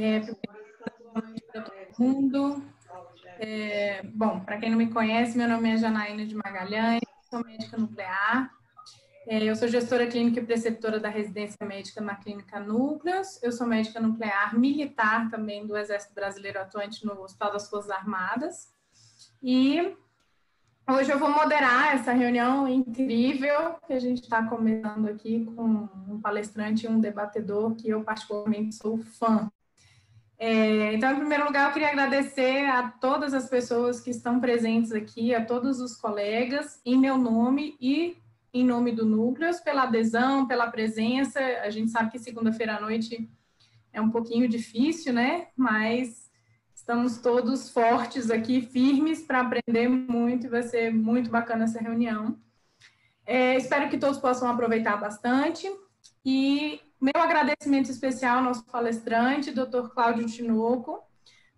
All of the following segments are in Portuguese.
Boa noite para todo mundo. Bom, para quem não me conhece, meu nome é Janaína de Magalhães, sou médica nuclear. Eu sou gestora clínica e preceptora da residência médica na Clínica Núcleos. Eu sou médica nuclear militar também do Exército Brasileiro atuante no Hospital das Forças Armadas. E hoje eu vou moderar essa reunião incrível que a gente está começando aqui com um palestrante e um debatedor que eu particularmente sou fã. Então, em primeiro lugar, eu queria agradecer a todas as pessoas que estão presentes aqui, a todos os colegas, em meu nome e em nome do Núcleos, pela adesão, pela presença. A gente sabe que segunda-feira à noite é um pouquinho difícil, né? Mas estamos todos fortes aqui, firmes para aprender muito, e vai ser muito bacana essa reunião. Espero que todos possam aproveitar bastante. E meu agradecimento especial ao nosso palestrante, Dr. Cláudio Tinoco.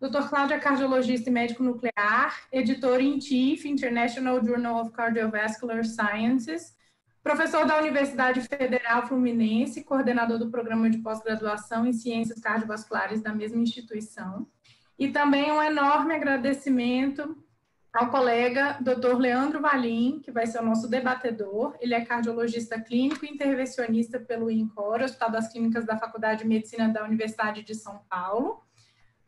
Dr. Cláudio é cardiologista e médico nuclear, editor-in-chief, International Journal of Cardiovascular Sciences, professor da Universidade Federal Fluminense, coordenador do programa de pós-graduação em ciências cardiovasculares da mesma instituição. E também um enorme agradecimento ao colega Dr. Leandro Valim, que vai ser o nosso debatedor. Ele é cardiologista clínico e intervencionista pelo INCOR, Hospital das Clínicas da Faculdade de Medicina da Universidade de São Paulo,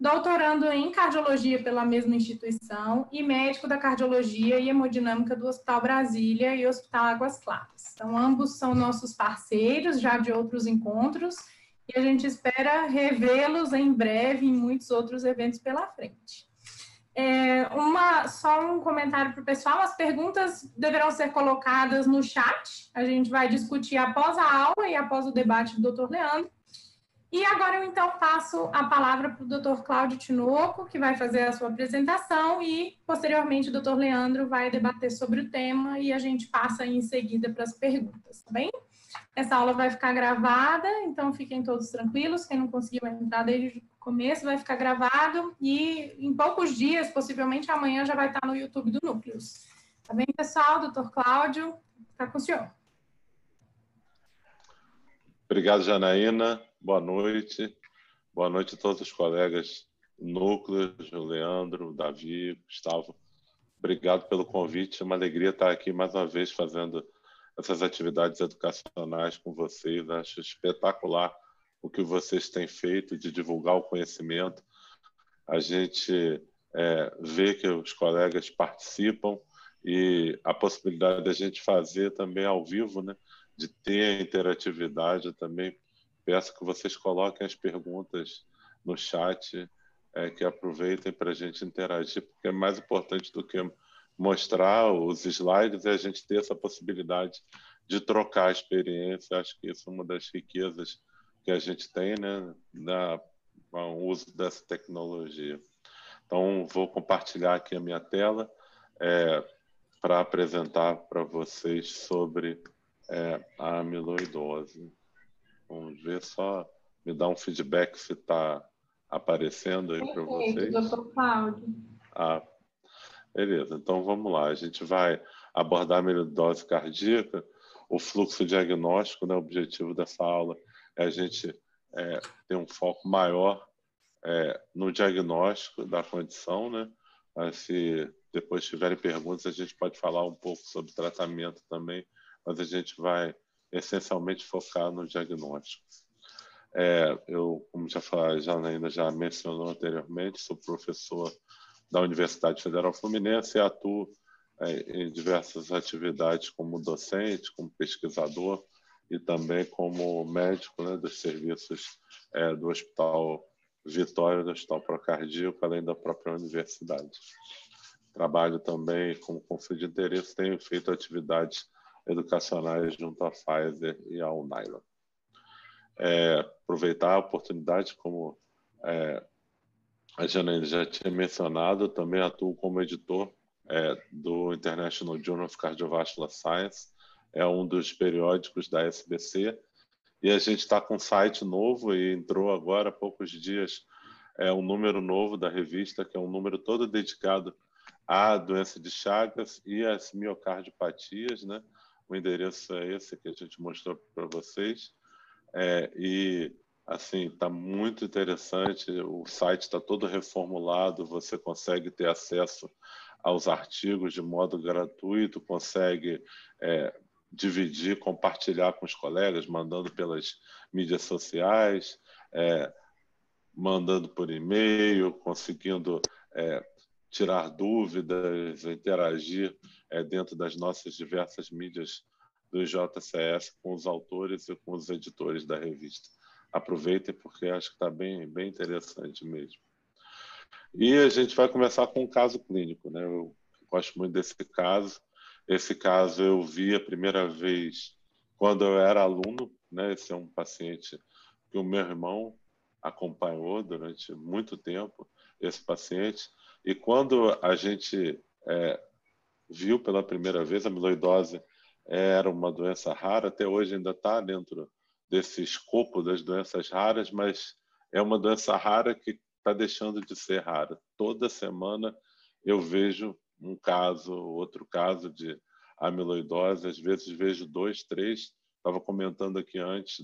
doutorando em cardiologia pela mesma instituição e médico da cardiologia e hemodinâmica do Hospital Brasília e Hospital Águas Claras. Então, ambos são nossos parceiros já de outros encontros e a gente espera revê-los em breve em muitos outros eventos pela frente. Só um comentário para o pessoal: as perguntas deverão ser colocadas no chat, a gente vai discutir após a aula e após o debate do Dr. Leandro. E agora eu então passo a palavra para o Dr. Cláudio Tinoco, que vai fazer a sua apresentação, e posteriormente o Dr. Leandro vai debater sobre o tema e a gente passa em seguida para as perguntas, tá bem? Essa aula vai ficar gravada, então fiquem todos tranquilos. Quem não conseguiu entrar desde o começo vai ficar gravado e em poucos dias, possivelmente amanhã, já vai estar no YouTube do Núcleos. Tá bem, pessoal? Doutor Cláudio, está com o senhor. Obrigado, Janaína. Boa noite. Boa noite a todos os colegas Núcleos, o Leandro, o Davi, o Gustavo. Obrigado pelo convite. É uma alegria estar aqui mais uma vez fazendo essas atividades educacionais com vocês. Acho espetacular o que vocês têm feito de divulgar o conhecimento. A gente vê que os colegas participam e a possibilidade de a gente fazer também ao vivo, né? De ter interatividade também. Peço que vocês coloquem as perguntas no chat, que aproveitem para a gente interagir, porque é mais importante do que mostrar os slides, a gente ter essa possibilidade de trocar a experiência. Acho que isso é uma das riquezas que a gente tem, né, no uso dessa tecnologia. Então, vou compartilhar aqui a minha tela para apresentar para vocês sobre a amiloidose. Vamos ver, só me dar um feedback se está aparecendo aí para vocês. Perfeito, doutor Cláudio. Beleza, então vamos lá. A gente vai abordar a amiloidose cardíaca, o fluxo diagnóstico, né? O objetivo dessa aula é a gente ter um foco maior no diagnóstico da condição, né? Mas se depois tiverem perguntas, a gente pode falar um pouco sobre tratamento também, mas a gente vai essencialmente focar no diagnóstico. Eu, como a Janaína já mencionou anteriormente, sou professor da Universidade Federal Fluminense e atuo em diversas atividades como docente, como pesquisador e também como médico, né, dos serviços do Hospital Vitória, do Hospital Procardíaco, além da própria universidade. Trabalho também com conflito de interesse, tenho feito atividades educacionais junto à Pfizer e à Alnylam. Aproveitar a oportunidade, como a Janaína já tinha mencionado, também atuo como editor do International Journal of Cardiovascular Science, é um dos periódicos da SBC, e a gente está com um site novo e entrou agora há poucos dias um número novo da revista, que é um número todo dedicado à doença de Chagas e às miocardiopatias, né? O endereço é esse que a gente mostrou para vocês. E assim, está muito interessante. O site está todo reformulado, você consegue ter acesso aos artigos de modo gratuito, consegue dividir, compartilhar com os colegas, mandando pelas mídias sociais, mandando por e-mail, conseguindo tirar dúvidas, interagir dentro das nossas diversas mídias do JCS com os autores e com os editores da revista. Aproveitem, porque acho que está bem, bem interessante mesmo. E a gente vai começar com um caso clínico, né? Eu gosto muito desse caso. Esse caso eu vi a primeira vez quando eu era aluno, né? Esse é um paciente que o meu irmão acompanhou durante muito tempo, esse paciente. E quando a gente viu pela primeira vez, a amiloidose era uma doença rara, até hoje ainda está dentro desse escopo das doenças raras, mas é uma doença rara que está deixando de ser rara. Toda semana eu vejo um caso, outro caso de amiloidose, às vezes vejo 2, 3. Estava comentando aqui antes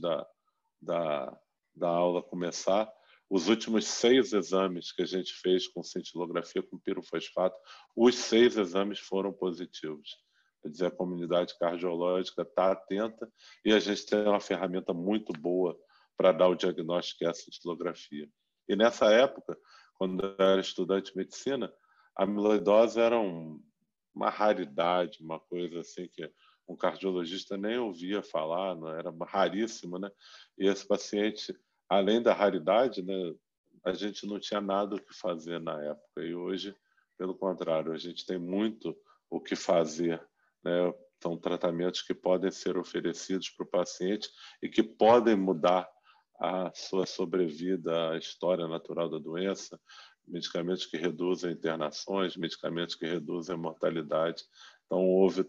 da aula começar, os últimos 6 exames que a gente fez com cintilografia com pirofosfato, os 6 exames foram positivos. Quer dizer, a comunidade cardiológica está atenta e a gente tem uma ferramenta muito boa para dar o diagnóstico, que é a cintilografia. E nessa época, quando eu era estudante de medicina, a amiloidose era uma raridade, uma coisa assim que um cardiologista nem ouvia falar, não era raríssimo, né? E esse paciente, além da raridade, né, a gente não tinha nada o que fazer na época. E hoje, pelo contrário, a gente tem muito o que fazer, né? São tratamentos que podem ser oferecidos para o paciente e que podem mudar a sua sobrevida, a história natural da doença, medicamentos que reduzem internações, medicamentos que reduzem a mortalidade. Então, houve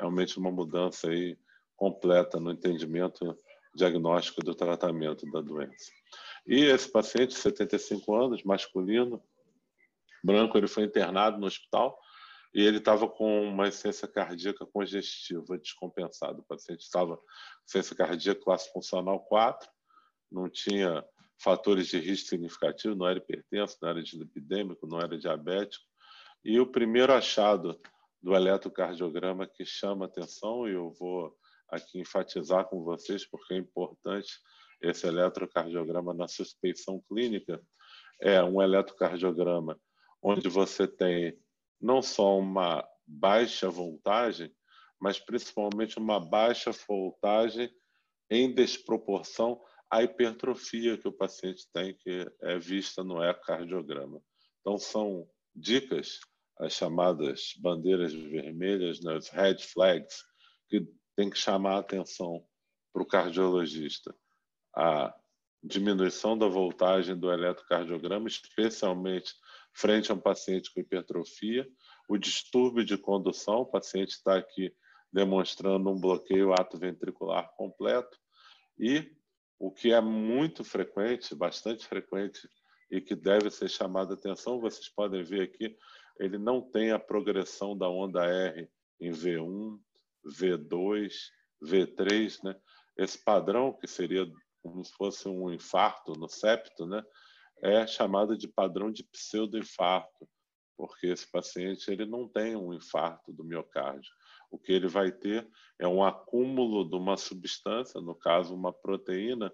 realmente uma mudança aí completa no entendimento diagnóstico do tratamento da doença. E esse paciente, 75 anos, masculino, branco, ele foi internado no hospital e ele estava com uma insuficiência cardíaca congestiva descompensada. O paciente estava com insuficiência cardíaca classe funcional 4, não tinha fatores de risco significativo, não era hipertenso, não era dislipidêmico, não era diabético. E o primeiro achado do eletrocardiograma que chama atenção, e eu vou aqui enfatizar com vocês porque é importante esse eletrocardiograma na suspeição clínica, é um eletrocardiograma onde você tem não só uma baixa voltagem, mas principalmente uma baixa voltagem em desproporção à hipertrofia que o paciente tem, que é vista no ecocardiograma. Então, são dicas, as chamadas bandeiras vermelhas, né, os red flags, que tem que chamar a atenção para o cardiologista. A diminuição da voltagem do eletrocardiograma, especialmente frente a um paciente com hipertrofia, o distúrbio de condução, o paciente está aqui demonstrando um bloqueio ato-ventricular completo, e o que é muito frequente, bastante frequente, e que deve ser chamado a atenção, vocês podem ver aqui, ele não tem a progressão da onda R em V1, V2, V3, né? Esse padrão, que seria como se fosse um infarto no septo, né? É chamado de padrão de pseudoinfarto, porque esse paciente ele não tem um infarto do miocárdio. O que ele vai ter é um acúmulo de uma substância, no caso uma proteína,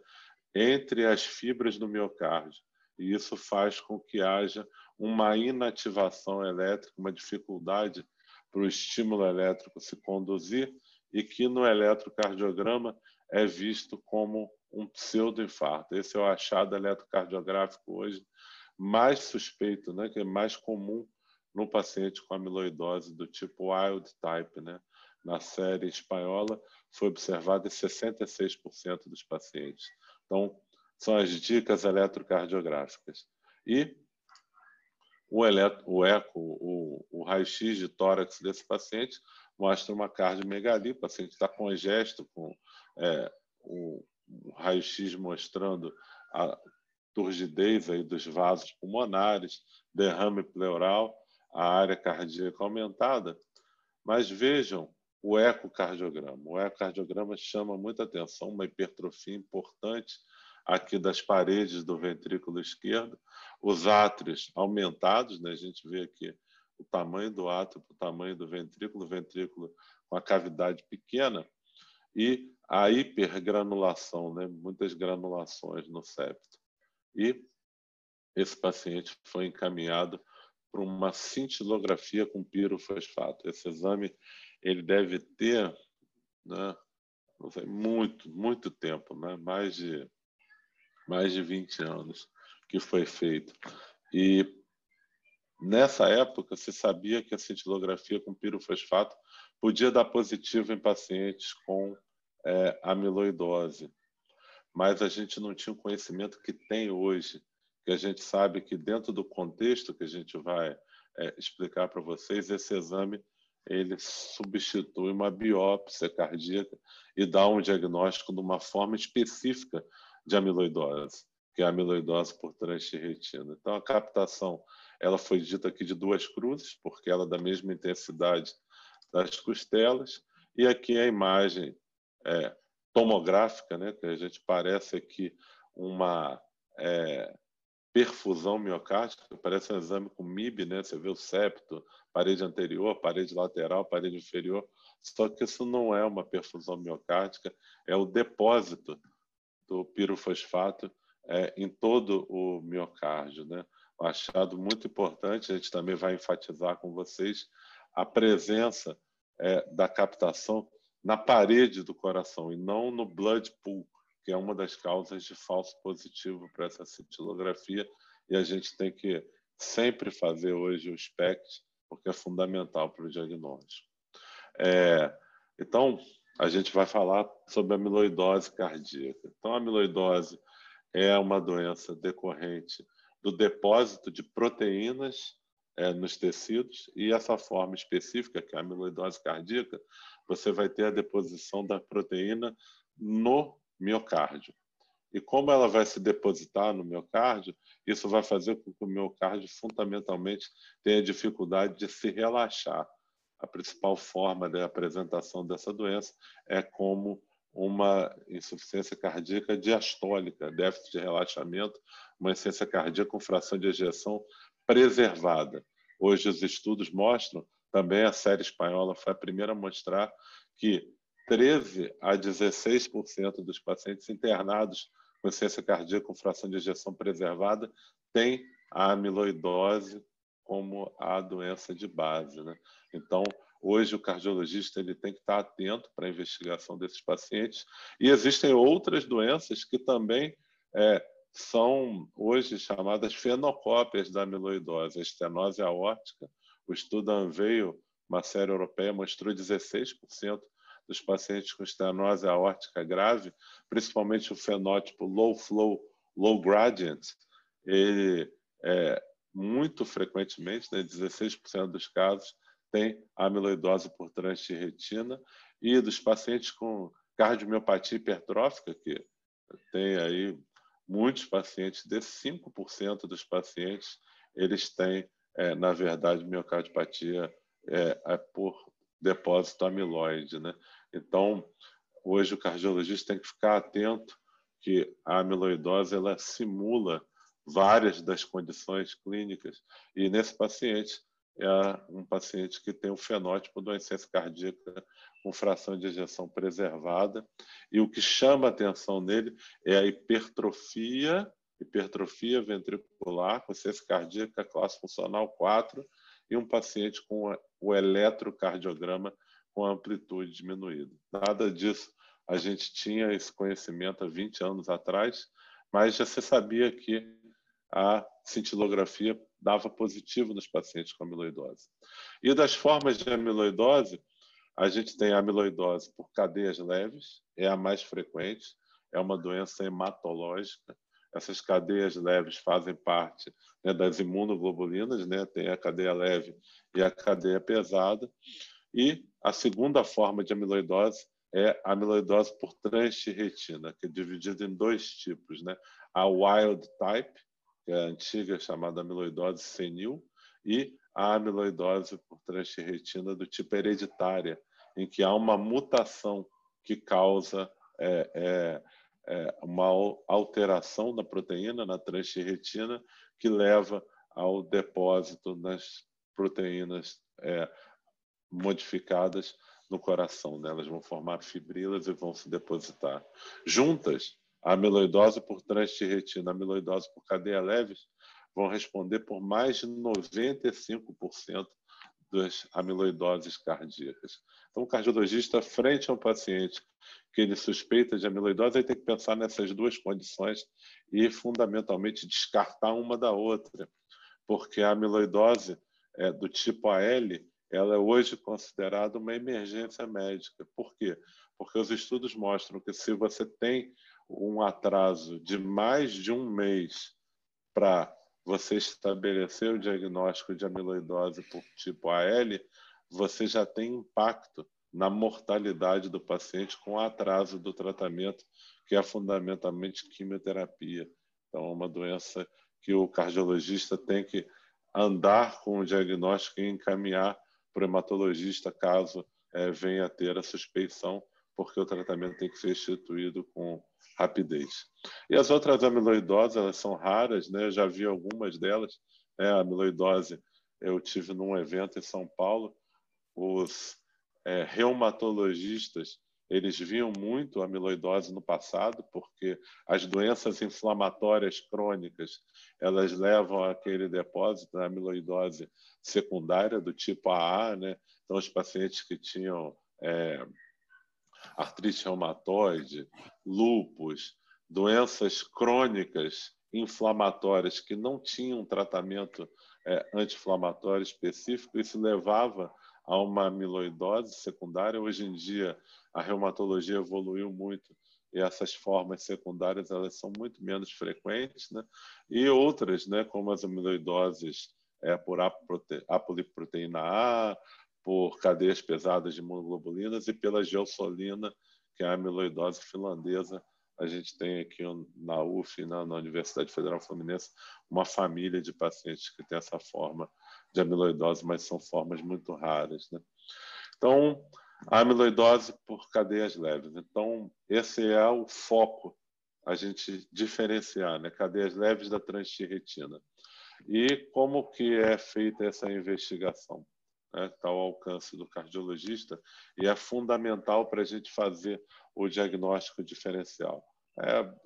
entre as fibras do miocárdio. E isso faz com que haja uma inativação elétrica, uma dificuldade para o estímulo elétrico se conduzir, e que no eletrocardiograma é visto como um pseudoinfarto. Esse é o achado eletrocardiográfico hoje mais suspeito, né, que é mais comum no paciente com amiloidose do tipo wild type, né? Na série espanhola foi observado em 66% dos pacientes. Então, são as dicas eletrocardiográficas. E o eco, o raio-x de tórax desse paciente mostra uma cardiomegalia, o paciente está congesto, com o raio-x mostrando a turgidez aí dos vasos pulmonares, derrame pleural, a área cardíaca aumentada. Mas vejam o ecocardiograma. O ecocardiograma chama muita atenção, uma hipertrofia importante aqui das paredes do ventrículo esquerdo, os átrios aumentados, né? A gente vê aqui o tamanho do átrio, o tamanho do ventrículo com a cavidade pequena, e a hipergranulação, né? Muitas granulações no septo. E esse paciente foi encaminhado para uma cintilografia com pirofosfato. Esse exame ele deve ter, né, não sei, muito tempo, né? mais de 20 anos que foi feito. E nessa época se sabia que a cintilografia com pirofosfato podia dar positivo em pacientes com amiloidose, mas a gente não tinha o conhecimento que tem hoje, que a gente sabe que dentro do contexto que a gente vai explicar para vocês, esse exame ele substitui uma biópsia cardíaca e dá um diagnóstico de uma forma específica de amiloidose, que é a amiloidose por transtirretina. Então, a captação ela foi dita aqui de 2 cruzes, porque ela é da mesma intensidade das costelas, e aqui a imagem tomográfica, né, que a gente parece aqui uma perfusão miocárdica, parece um exame com MIB, né? Você vê o septo, parede anterior, parede lateral, parede inferior, só que isso não é uma perfusão miocárdica, é o depósito do pirofosfato em todo o miocárdio, né? Um achado muito importante, a gente também vai enfatizar com vocês a presença da captação na parede do coração e não no blood pool, que é uma das causas de falso positivo para essa cintilografia, e a gente tem que sempre fazer hoje o SPECT, porque é fundamental para o diagnóstico. Então, a gente vai falar sobre a amiloidose cardíaca. Então, a amiloidose é uma doença decorrente do depósito de proteínas nos tecidos, e essa forma específica, que é a amiloidose cardíaca, você vai ter a deposição da proteína no miocárdio. E como ela vai se depositar no miocárdio, isso vai fazer com que o miocárdio fundamentalmente tenha dificuldade de se relaxar. A principal forma de apresentação dessa doença é como uma insuficiência cardíaca diastólica, déficit de relaxamento, uma insuficiência cardíaca com fração de ejeção preservada. Hoje os estudos mostram, também a série espanhola foi a primeira a mostrar, que 13 a 16% dos pacientes internados com insuficiência cardíaca com fração de ejeção preservada têm a amiloidose como a doença de base, né? Então, hoje o cardiologista ele tem que estar atento para a investigação desses pacientes. E existem outras doenças que também são hoje chamadas fenocópias da amiloidose. A estenose aórtica, o estudo Unveil, uma série europeia, mostrou 16% dos pacientes com estenose aórtica grave, principalmente o fenótipo low flow, low gradient, ele muito frequentemente, né, 16% dos casos, tem amiloidose por transtirretina, e dos pacientes com cardiomiopatia hipertrófica, que tem aí muitos pacientes, desses 5% dos pacientes, eles têm, na verdade, miocardiopatia por depósito amiloide, né? Então, hoje o cardiologista tem que ficar atento que a amiloidose ela simula várias das condições clínicas, e nesse paciente é um paciente que tem o fenótipo de uma insuficiência cardíaca com fração de ejeção preservada, e o que chama a atenção nele é a hipertrofia ventricular, com insuficiência cardíaca classe funcional 4, e um paciente com o eletrocardiograma com amplitude diminuída. Nada disso a gente tinha esse conhecimento há 20 anos atrás, mas já se sabia que a cintilografia dava positivo nos pacientes com amiloidose. E das formas de amiloidose, a gente tem a amiloidose por cadeias leves, é a mais frequente, é uma doença hematológica. Essas cadeias leves fazem parte, né, das imunoglobulinas, né? Tem a cadeia leve e a cadeia pesada. E a segunda forma de amiloidose é a amiloidose por transtirretina, que é dividida em 2 tipos, né? A wild type, que é a antiga chamada amiloidose senil, e a amiloidose por transtirretina do tipo hereditária, em que há uma mutação que causa uma alteração da proteína na transtirretina que leva ao depósito das proteínas modificadas no coração, né? Elas vão formar fibrilas e vão se depositar. Juntas, a amiloidose por transtirretina, a amiloidose por cadeia leves, vão responder por mais de 95% das amiloidoses cardíacas. Então, o cardiologista, frente a um paciente que ele suspeita de amiloidose, ele tem que pensar nessas duas condições e, fundamentalmente, descartar uma da outra, porque a amiloidose do tipo AL, ela é hoje considerada uma emergência médica. Por quê? Porque os estudos mostram que se você tem um atraso de mais de um mês para você estabelecer o diagnóstico de amiloidose por tipo AL, você já tem impacto na mortalidade do paciente com o atraso do tratamento, que é fundamentalmente quimioterapia. Então, é uma doença que o cardiologista tem que andar com o diagnóstico e encaminhar para o hematologista caso venha a ter a suspeição, porque o tratamento tem que ser instituído com rapidez. E as outras amiloidoses, elas são raras, né? Eu já vi algumas delas. A amiloidose, eu tive num evento em São Paulo, os reumatologistas, eles viam muito a amiloidose no passado, porque as doenças inflamatórias crônicas, elas levam àquele depósito da amiloidose secundária, do tipo AA, né? Então, os pacientes que tinham artrite reumatoide, lúpus, doenças crônicas inflamatórias que não tinham tratamento anti-inflamatório específico, isso levava a uma amiloidose secundária. Hoje em dia, a reumatologia evoluiu muito e essas formas secundárias elas são muito menos frequentes, né? E outras, né, como as amiloidoses por apolipoproteína A, por cadeias pesadas de imunoglobulinas e pela geosolina, que é a amiloidose finlandesa. A gente tem aqui na UF, na Universidade Federal Fluminense, uma família de pacientes que tem essa forma de amiloidose, mas são formas muito raras, né? Então, a amiloidose por cadeias leves. Então, esse é o foco, a gente diferenciar, né? Cadeias leves da transtirretina. E como que é feita essa investigação? Está ao alcance do cardiologista e é fundamental para a gente fazer o diagnóstico diferencial.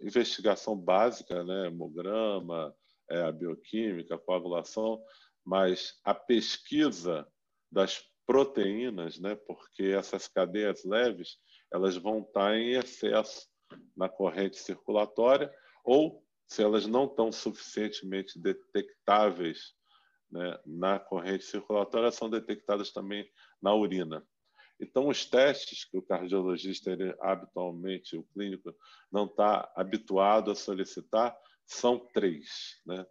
Investigação básica, né? Hemograma, a bioquímica, a coagulação, mas a pesquisa das proteínas, né? Porque essas cadeias leves elas vão estar em excesso na corrente circulatória ou, se elas não estão suficientemente detectáveis, né, na corrente circulatória, são detectadas também na urina. Então, os testes que o cardiologista, ele, habitualmente, o clínico, não está habituado a solicitar, são 3. Né?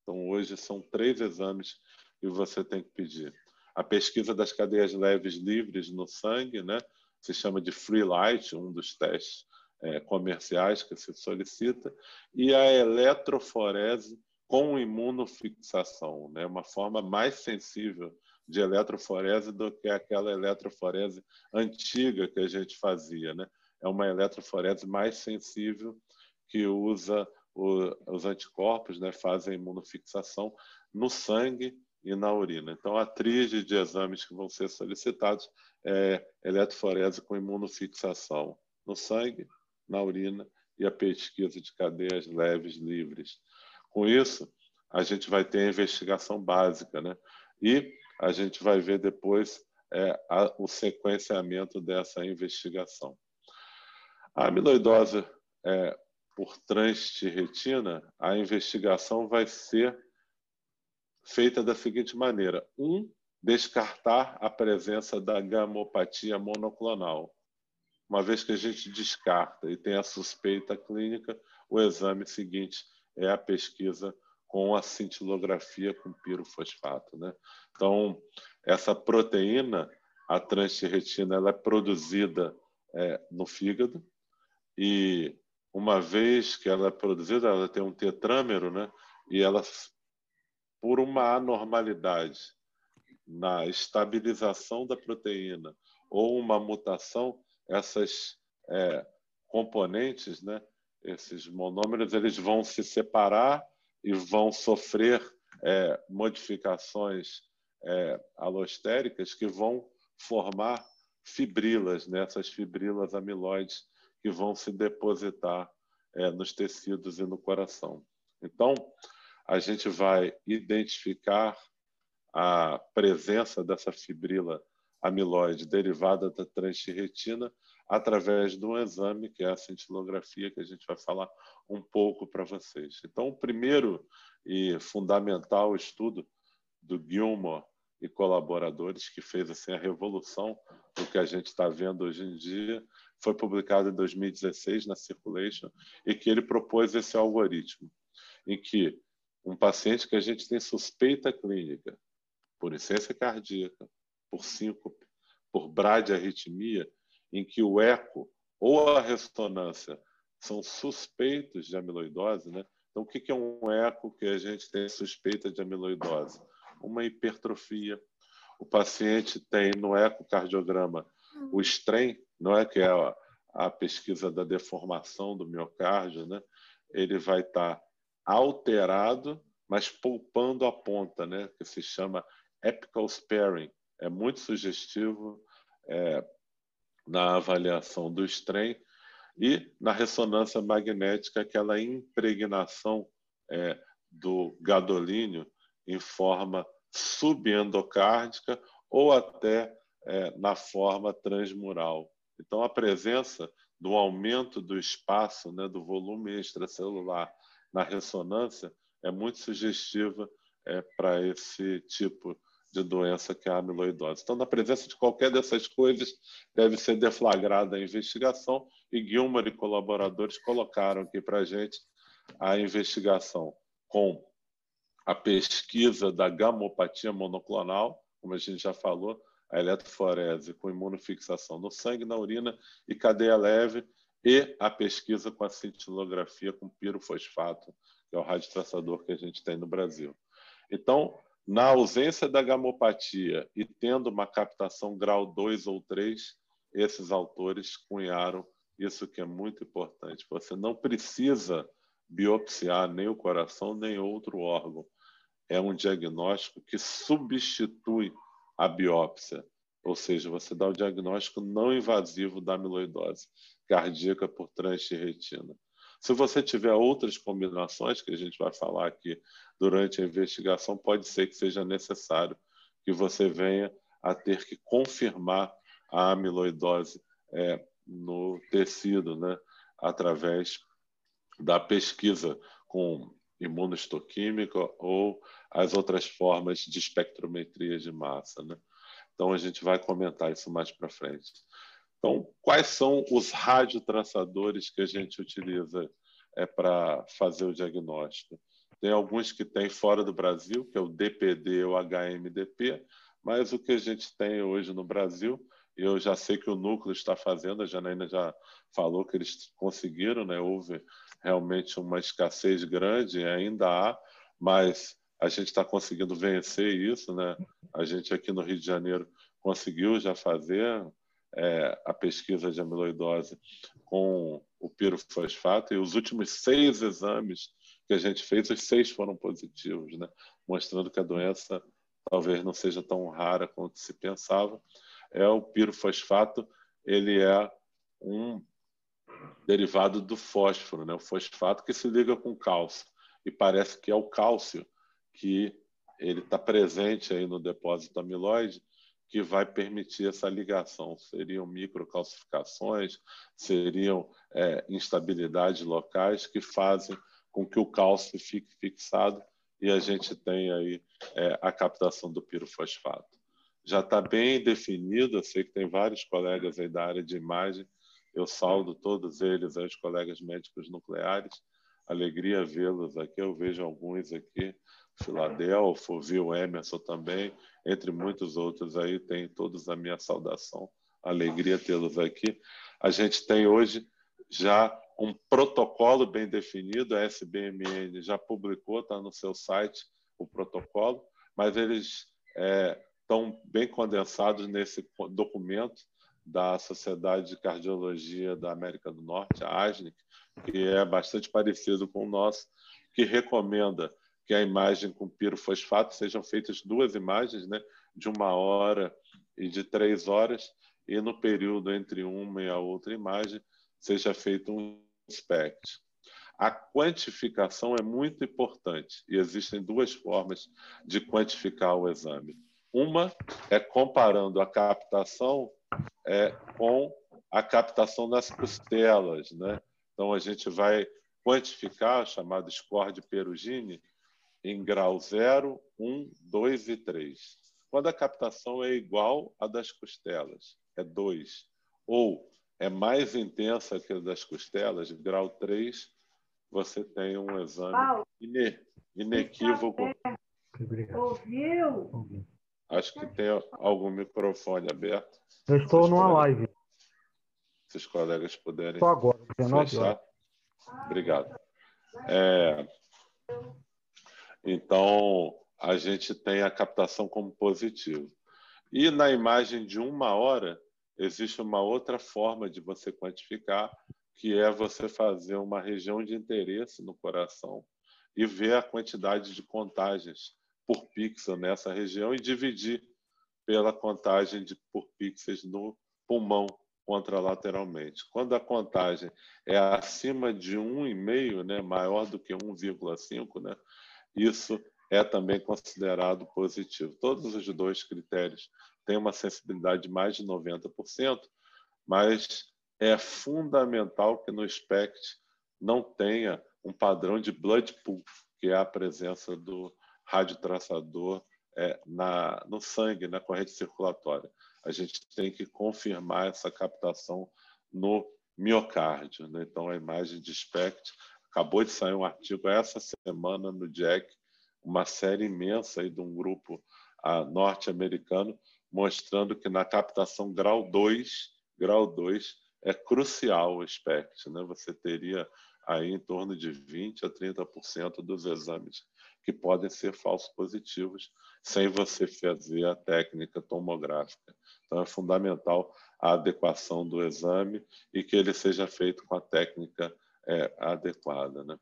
Então, hoje, são 3 exames que você tem que pedir. A pesquisa das cadeias leves livres no sangue, né? Se chama de Free Light, um dos testes comerciais que se solicita, e a eletroforese com imunofixação, né? Uma forma mais sensível de eletroforese do que aquela eletroforese antiga que a gente fazia, né? É uma eletroforese mais sensível que usa os anticorpos, né? Fazem imunofixação no sangue e na urina. Então, a tríade de exames que vão ser solicitados é eletroforese com imunofixação no sangue, na urina e a pesquisa de cadeias leves livres. Com isso, a gente vai ter a investigação básica, né? E a gente vai ver depois o sequenciamento dessa investigação. A amiloidose por transtirretina, a investigação vai ser feita da seguinte maneira. Descartar a presença da gamopatia monoclonal. Uma vez que a gente descarta e tem a suspeita clínica, o exame seguinte é a pesquisa com a cintilografia com pirofosfato, né? Então, essa proteína, a transtirretina, ela é produzida no fígado e, uma vez que ela é produzida, ela tem um tetrâmero, né? E ela, por uma anormalidade na estabilização da proteína ou uma mutação, essas componentes, né, esses monômeros eles vão se separar e vão sofrer modificações alostéricas que vão formar fibrilas, né? Essas fibrilas amiloides que vão se depositar nos tecidos e no coração. Então, a gente vai identificar a presença dessa fibrila amiloide derivada da transtirretina através de um exame, que é a cintilografia, que a gente vai falar um pouco para vocês. Então, o primeiro e fundamental estudo do Gilmore e colaboradores, que fez assim, a revolução do que a gente está vendo hoje em dia, foi publicado em 2016 na Circulation, e que ele propôs esse algoritmo, em que um paciente que a gente tem suspeita clínica por insuficiência cardíaca, por síncope, por bradiarritmia, em que o eco ou a ressonância são suspeitos de amiloidose, né? Então, o que é um eco que a gente tem suspeita de amiloidose? Uma hipertrofia. O paciente tem no ecocardiograma o strain, não é, que é a pesquisa da deformação do miocárdio, né? Ele vai estar alterado, mas poupando a ponta, né? Que se chama apical sparing. É muito sugestivo na avaliação do strain e na ressonância magnética, aquela impregnação do gadolínio em forma subendocárdica ou até na forma transmural. Então, a presença do aumento do espaço, né, do volume extracelular na ressonância é muito sugestiva para esse tipo de doença que é a amiloidose. Então, na presença de qualquer dessas coisas, deve ser deflagrada a investigação, e Gilmore e colaboradores colocaram aqui para a gente a investigação com a pesquisa da gamopatia monoclonal, como a gente já falou, a eletroforese com imunofixação no sangue, na urina e cadeia leve, e a pesquisa com a cintilografia com pirofosfato, que é o radiotraçador que a gente tem no Brasil. Então, na ausência da gamopatia e tendo uma captação grau 2 ou 3, esses autores cunharam isso que é muito importante. Você não precisa biopsiar nem o coração, nem outro órgão. É um diagnóstico que substitui a biópsia, ou seja, você dá o diagnóstico não invasivo da amiloidose cardíaca por transtirretina. Se você tiver outras combinações, que a gente vai falar aqui durante a investigação, pode ser que seja necessário que você venha a ter que confirmar a amiloidose no tecido, né, através da pesquisa com imunohistoquímica ou as outras formas de espectrometria de massa, né? Então, a gente vai comentar isso mais para frente. Então, quais são os radiotraçadores que a gente utiliza para fazer o diagnóstico? Tem alguns que tem fora do Brasil, que é o DPD ou HMDP, mas o que a gente tem hoje no Brasil, eu já sei que o núcleo está fazendo, a Janaína já falou que eles conseguiram, né? Houve realmente uma escassez grande, ainda há, mas a gente está conseguindo vencer isso, né? A gente aqui no Rio de Janeiro conseguiu já fazer a pesquisa de amiloidose com o pirofosfato, e os últimos 6 exames que a gente fez, os 6 foram positivos, né? Mostrando que a doença talvez não seja tão rara quanto se pensava. O pirofosfato, ele é um derivado do fósforo, né? O fosfato que se liga com cálcio, e parece que é o cálcio que ele está presente aí no depósito amiloide que vai permitir essa ligação. Seriam microcalcificações, seriam instabilidades locais que fazem com que o cálcio fique fixado e a gente tenha aí a captação do pirofosfato. Já está bem definido, eu sei que tem vários colegas aí da área de imagem, eu saúdo todos eles, os colegas médicos nucleares, alegria vê-los aqui, eu vejo alguns aqui, Filadelfo, vi o Emerson também, entre muitos outros aí, tem todos a minha saudação, alegria tê-los aqui. A gente tem hoje já um protocolo bem definido, a SBMN já publicou, está no seu site o protocolo, mas eles estão bem condensados nesse documento da Sociedade de Cardiologia da América do Norte, a ASNIC, que é bastante parecido com o nosso, que recomenda que a imagem com pirofosfato sejam feitas 2 imagens, né, de 1 hora e de 3 horas, e no período entre uma e a outra imagem seja feito um SPECT. A quantificação é muito importante e existem 2 formas de quantificar o exame. Uma é comparando a captação com a captação nas costelas, né? Então, a gente vai quantificar, chamado score de Perugini, em grau 0, 1, 2 e 3. Quando a captação é igual à das costelas, é 2, ou é mais intensa que a das costelas, grau 3, você tem um exame inequívoco. Ouviu? Acho que tem algum microfone aberto. Eu estou numa live. Se os colegas puderem Estou agora, 19 fechar. horas. Obrigado. Então, a gente tem a captação como positivo. E na imagem de 1 hora, existe uma outra forma de você quantificar, que é você fazer uma região de interesse no coração e ver a quantidade de contagens por pixel nessa região e dividir pela contagem por pixels no pulmão contralateralmente. Quando a contagem é acima de 1,5, né, maior do que 1,5, né, isso é também considerado positivo. Todos os 2 critérios têm uma sensibilidade de mais de 90%, mas é fundamental que no SPECT não tenha um padrão de blood pool, que é a presença do radiotraçador no sangue, na corrente circulatória. A gente tem que confirmar essa captação no miocárdio, né? Então, a imagem de SPECT, acabou de sair um artigo essa semana no JACC, uma série imensa aí de um grupo norte-americano, mostrando que na captação grau 2 é crucial o SPECT, né? Você teria aí em torno de 20% a 30% dos exames que podem ser falsos positivos sem você fazer a técnica tomográfica. Então, é fundamental a adequação do exame e que ele seja feito com a técnica adequada, né?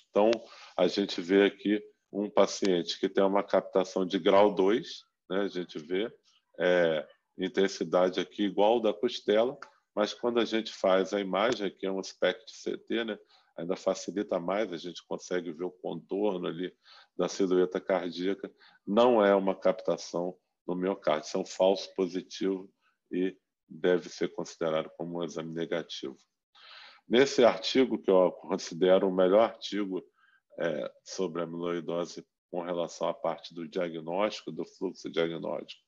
Então, a gente vê aqui um paciente que tem uma captação de grau 2, né? A gente vê intensidade aqui igual ao da costela, mas quando a gente faz a imagem, aqui é um SPECT-CT, né? Ainda facilita mais, a gente consegue ver o contorno ali da silhueta cardíaca. Não é uma captação no miocárdio, isso é um falso positivo e deve ser considerado como um exame negativo. Nesse artigo, que eu considero o melhor artigo sobre amiloidose com relação à parte do diagnóstico, do fluxo diagnóstico,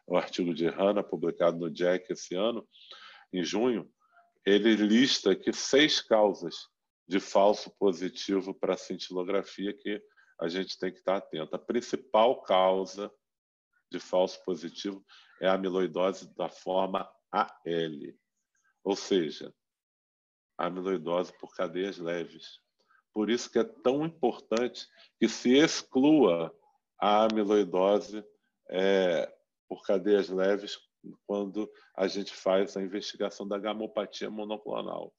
o artigo de Hanna, publicado no JACC esse ano, em junho, ele lista aqui 6 causas de falso positivo para a cintilografia que a gente tem que estar atento. A principal causa de falso positivo é a amiloidose da forma AL, ou seja, a amiloidose por cadeias leves. Por isso que é tão importante que se exclua a amiloidose por cadeias leves quando a gente faz a investigação da gamopatia monoclonal.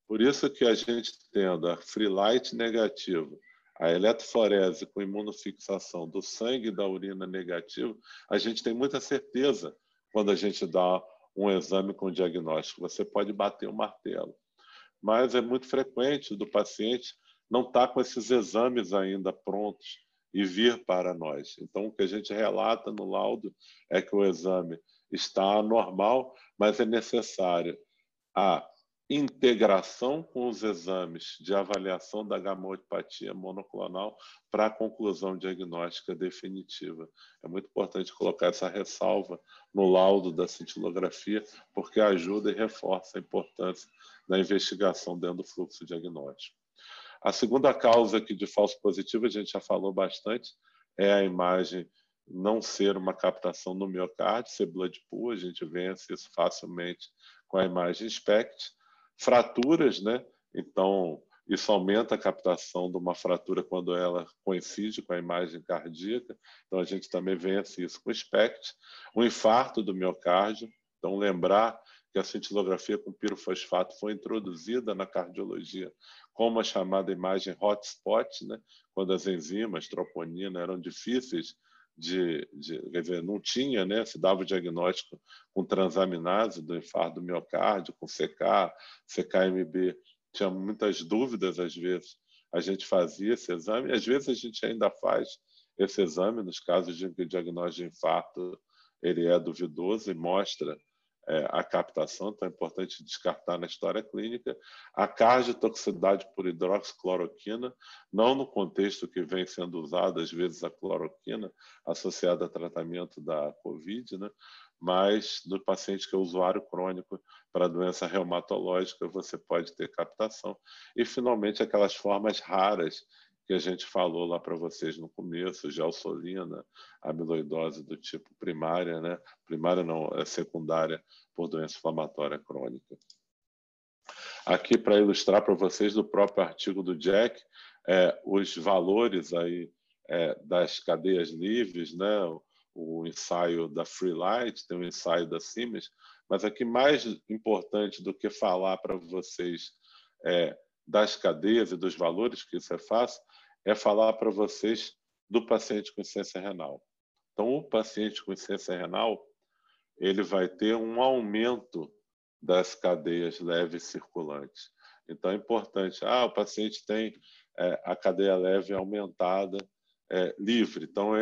Por isso que a gente tendo a free light negativo, a eletroforese com imunofixação do sangue e da urina negativo, a gente tem muita certeza quando a gente dá um exame com diagnóstico. Você pode bater o martelo. Mas é muito frequente do paciente não estar com esses exames ainda prontos e vir para nós. Então, o que a gente relata no laudo é que o exame está anormal, mas é necessário a integração com os exames de avaliação da gamopatia monoclonal para a conclusão diagnóstica definitiva. É muito importante colocar essa ressalva no laudo da cintilografia, porque ajuda e reforça a importância da investigação dentro do fluxo diagnóstico. A segunda causa aqui de falso positivo, a gente já falou bastante, é a imagem não ser uma captação no miocárdio, ser blood pool, a gente vence isso facilmente com a imagem SPECT. Fraturas, né? Então, isso aumenta a captação de uma fratura quando ela coincide com a imagem cardíaca. Então, a gente também vence isso com o SPECT. O infarto do miocárdio. Então, lembrar que a cintilografia com pirofosfato foi introduzida na cardiologia com uma chamada imagem hotspot, né? Quando as enzimas, troponina, eram difíceis quer dizer, não tinha, né? Se dava o diagnóstico com transaminase do infarto do miocárdio, com CK, CKMB, tinha muitas dúvidas às vezes. A gente fazia esse exame, e às vezes a gente ainda faz esse exame nos casos de que o diagnóstico de infarto ele é duvidoso e mostra a captação, então é importante descartar na história clínica. A cardiotoxicidade por hidroxicloroquina, não no contexto que vem sendo usado, às vezes a cloroquina, associada a tratamento da COVID, né? Mas no paciente que é usuário crônico para doença reumatológica, você pode ter captação. E, finalmente, aquelas formas raras que a gente falou lá para vocês no começo, gelsolina, amiloidose do tipo primária, né? Primária não, é secundária por doença inflamatória crônica. Aqui, para ilustrar para vocês do próprio artigo do Jack, os valores aí das cadeias livres, né? O ensaio da Freelight, tem o ensaio da Siemens, mas aqui mais importante do que falar para vocês das cadeias e dos valores, que isso é fácil, é falar para vocês do paciente com insuficiência renal. Então, o paciente com insuficiência renal, ele vai ter um aumento das cadeias leves circulantes. Então, é importante. O paciente tem a cadeia leve aumentada, livre. Então,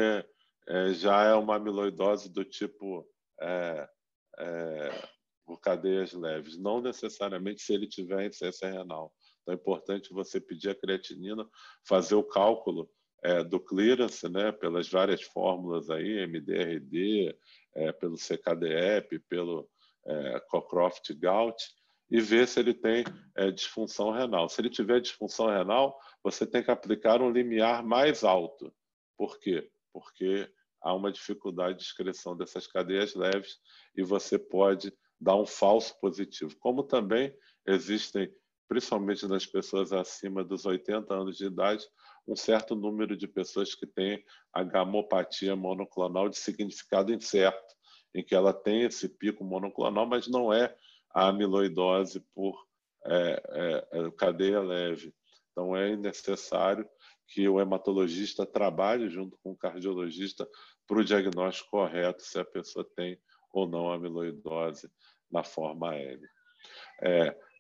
já é uma amiloidose do tipo por cadeias leves. Não necessariamente se ele tiver insuficiência renal. Então, é importante você pedir a creatinina, fazer o cálculo do clearance, né, pelas várias fórmulas aí, MDRD, pelo CKDEP, pelo Cockcroft-Gault, e ver se ele tem disfunção renal. Se ele tiver disfunção renal, você tem que aplicar um limiar mais alto. Por quê? Porque há uma dificuldade de excreção dessas cadeias leves e você pode dar um falso positivo. Como também existem, principalmente nas pessoas acima dos 80 anos de idade, um certo número de pessoas que têm a gamopatia monoclonal de significado incerto, em que ela tem esse pico monoclonal, mas não é a amiloidose por cadeia leve. Então, é necessário que o hematologista trabalhe junto com o cardiologista para o diagnóstico correto se a pessoa tem ou não amiloidose na forma L.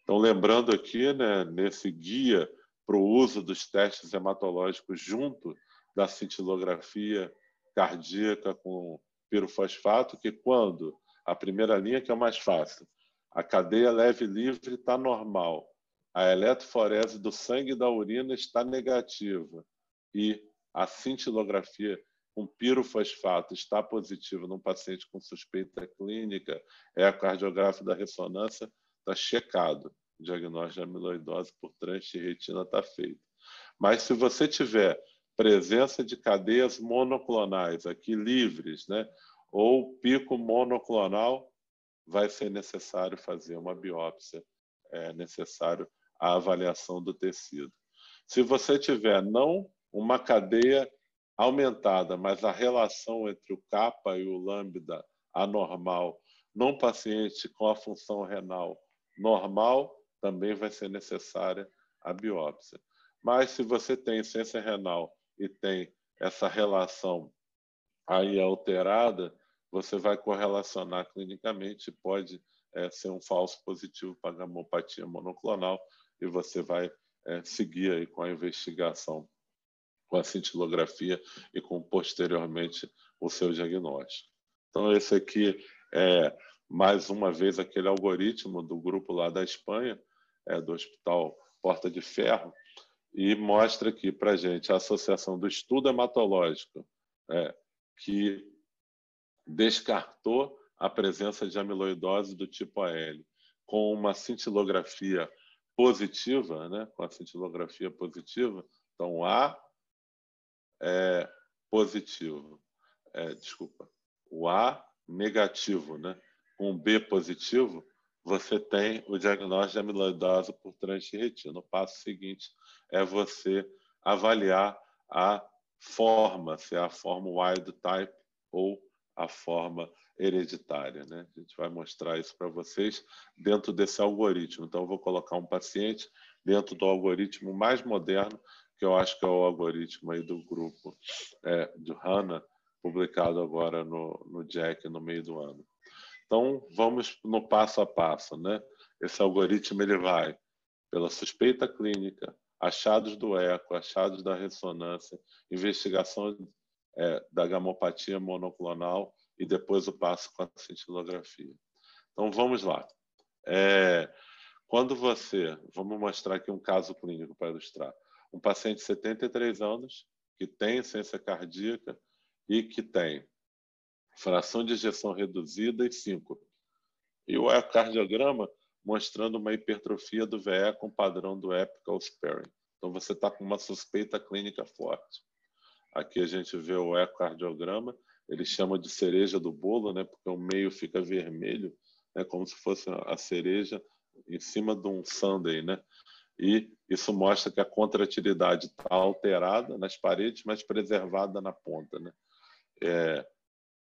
Então, lembrando aqui, né, nesse guia para o uso dos testes hematológicos junto da cintilografia cardíaca com pirofosfato, que quando a primeira linha, que é o mais fácil, a cadeia leve livre está normal, a eletroforese do sangue e da urina está negativa e a cintilografia com pirofosfato está positiva num paciente com suspeita clínica, ecocardiografia da ressonância, está checado. O diagnóstico de amiloidose por transfer de retina está feito. Mas se você tiver presença de cadeias monoclonais aqui livres, né, ou pico monoclonal, vai ser necessário fazer uma biópsia, é necessário a avaliação do tecido. Se você tiver não uma cadeia aumentada, mas a relação entre o kappa e o lambda anormal num paciente com a função renal normal, também vai ser necessária a biópsia. Mas se você tem insuficiência renal e tem essa relação aí alterada, você vai correlacionar clinicamente e pode ser um falso positivo para gamopatia monoclonal e você vai seguir aí com a investigação, com a cintilografia e com posteriormente o seu diagnóstico. Então esse aqui é mais uma vez aquele algoritmo do grupo lá da Espanha, do Hospital Porta de Ferro, e mostra aqui para a gente a associação do estudo hematológico que descartou a presença de amiloidose do tipo AL com uma cintilografia positiva, né? Com a cintilografia positiva, então A é positivo, o A negativo, né? Com B positivo, você tem o diagnóstico de amiloidose por transfer de retina. O passo seguinte é você avaliar a forma, se é a forma wild type ou a forma hereditária, né? A gente vai mostrar isso para vocês dentro desse algoritmo. Então, eu vou colocar um paciente dentro do algoritmo mais moderno, que eu acho que é o algoritmo aí do grupo de HANA, publicado agora no JAC no meio do ano. Então, vamos no passo a passo, né? Esse algoritmo ele vai pela suspeita clínica, achados do eco, achados da ressonância, investigação da gamopatia monoclonal e depois o passo com a cintilografia. Então, vamos lá. Vamos mostrar aqui um caso clínico para ilustrar. Um paciente de 73 anos, que tem insuficiência cardíaca e que tem fração de ejeção reduzida e síncope. E o ecocardiograma mostrando uma hipertrofia do VE com padrão do apical sparing. Então, você está com uma suspeita clínica forte. Aqui a gente vê o ecocardiograma, eles chamam de cereja do bolo, né, porque o meio fica vermelho, né, como se fosse a cereja em cima de um sundae, né? E isso mostra que a contratilidade está alterada nas paredes, mas preservada na ponta, né?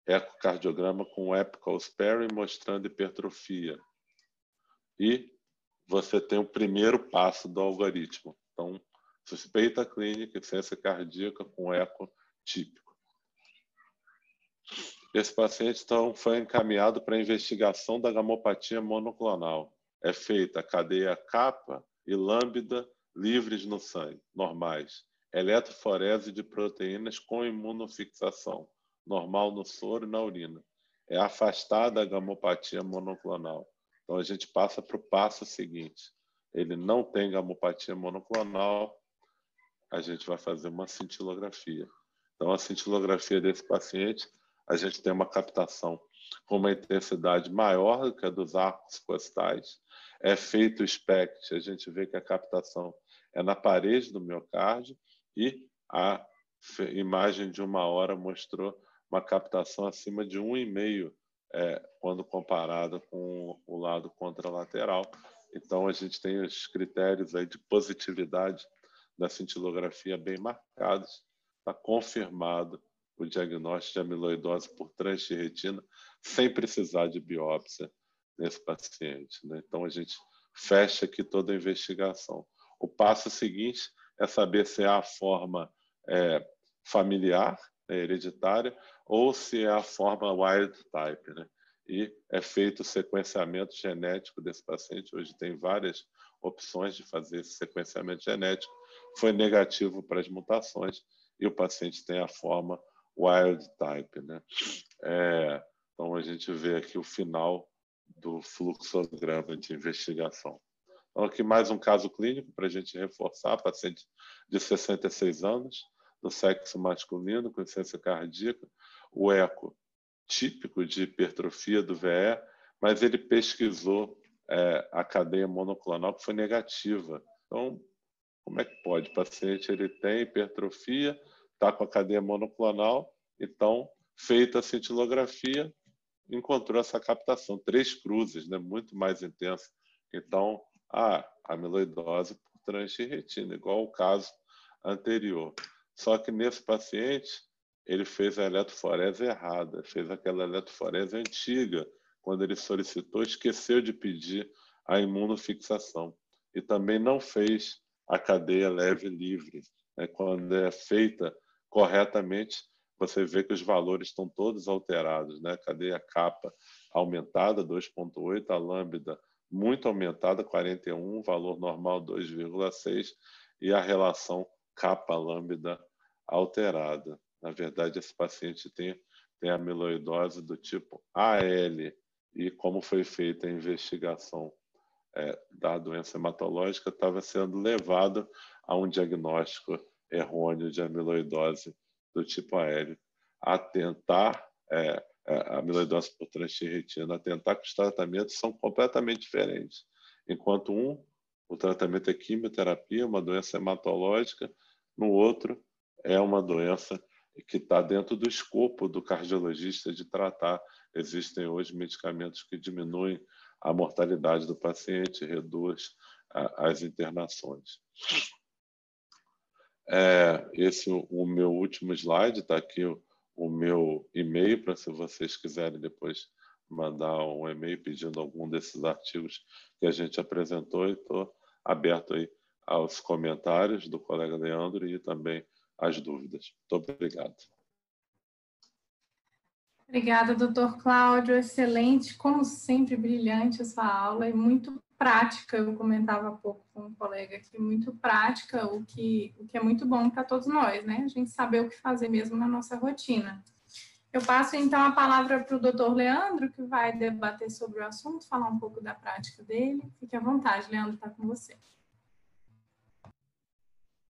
Ecocardiograma com apical sparing mostrando hipertrofia. E você tem o primeiro passo do algoritmo. Então, suspeita clínica, insuficiência cardíaca com eco típico. Esse paciente, então, foi encaminhado para a investigação da gamopatia monoclonal. É feita a cadeia kappa e lambda livres no sangue, normais. Eletroforese de proteínas com imunofixação, normal no soro e na urina. É afastada a gamopatia monoclonal. Então, a gente passa para o passo seguinte. Ele não tem gamopatia monoclonal, a gente vai fazer uma cintilografia. Então, a cintilografia desse paciente, a gente tem uma captação com uma intensidade maior do que a dos arcos costais. É feito o SPECT, a gente vê que a captação é na parede do miocárdio e a imagem de 1 hora mostrou uma captação acima de 1,5 quando comparada com o lado contralateral. Então, a gente tem os critérios aí de positividade da cintilografia bem marcados. Está confirmado o diagnóstico de amiloidose por tranche de retina sem precisar de biópsia nesse paciente, né? Então, a gente fecha aqui toda a investigação. O passo seguinte é saber se é a forma familiar, hereditária, ou se é a forma wild type, né? E é feito o sequenciamento genético desse paciente. Hoje tem várias opções de fazer esse sequenciamento genético. Foi negativo para as mutações e o paciente tem a forma wild type, né? Então, a gente vê aqui o final do fluxograma de investigação. Então, aqui mais um caso clínico para a gente reforçar, paciente de 66 anos, do sexo masculino, com insuficiência cardíaca, o eco típico de hipertrofia do VE, mas ele pesquisou a cadeia monoclonal que foi negativa. Então, como é que pode? O paciente ele tem hipertrofia, está com a cadeia monoclonal, então, feita a cintilografia, encontrou essa captação, 3 cruzes, né? Muito mais intensa. Então, amiloidose por tranche de retina, igual ao caso anterior. Só que nesse paciente, ele fez a eletroforese errada, fez aquela eletroforese antiga, quando ele solicitou, esqueceu de pedir a imunofixação. E também não fez a cadeia leve livre. Quando é feita corretamente, você vê que os valores estão todos alterados, né? Cadeia kappa aumentada, 2,8, a lambda muito aumentada, 41, valor normal 2,6, e a relação kappa-lambda alterada. Na verdade, esse paciente tem amiloidose do tipo AL, e como foi feita a investigação da doença hematológica, estava sendo levado a um diagnóstico errôneo de amiloidose do tipo AL, a tentar, amiloidose por tranche de retina, a tentar que os tratamentos são completamente diferentes. Enquanto o tratamento é quimioterapia, uma doença hematológica, no outro é uma doença que está dentro do escopo do cardiologista de tratar. Existem hoje medicamentos que diminuem a mortalidade do paciente, reduz as internações. Esse é o meu último slide, está aqui o meu e-mail, para se vocês quiserem depois mandar um e-mail pedindo algum desses artigos que a gente apresentou, e estou aberto aí aos comentários do colega Leandro e também às dúvidas. Muito obrigado. Obrigada, doutor Cláudio. Excelente, como sempre, brilhante a sua aula e muito prática. Eu comentava há pouco com um colega aqui, muito prática, o que é muito bom para todos nós, né? A gente saber o que fazer mesmo na nossa rotina. Eu passo, então, a palavra para o doutor Leandro, que vai debater sobre o assunto, falar um pouco da prática dele. Fique à vontade, Leandro, está com você.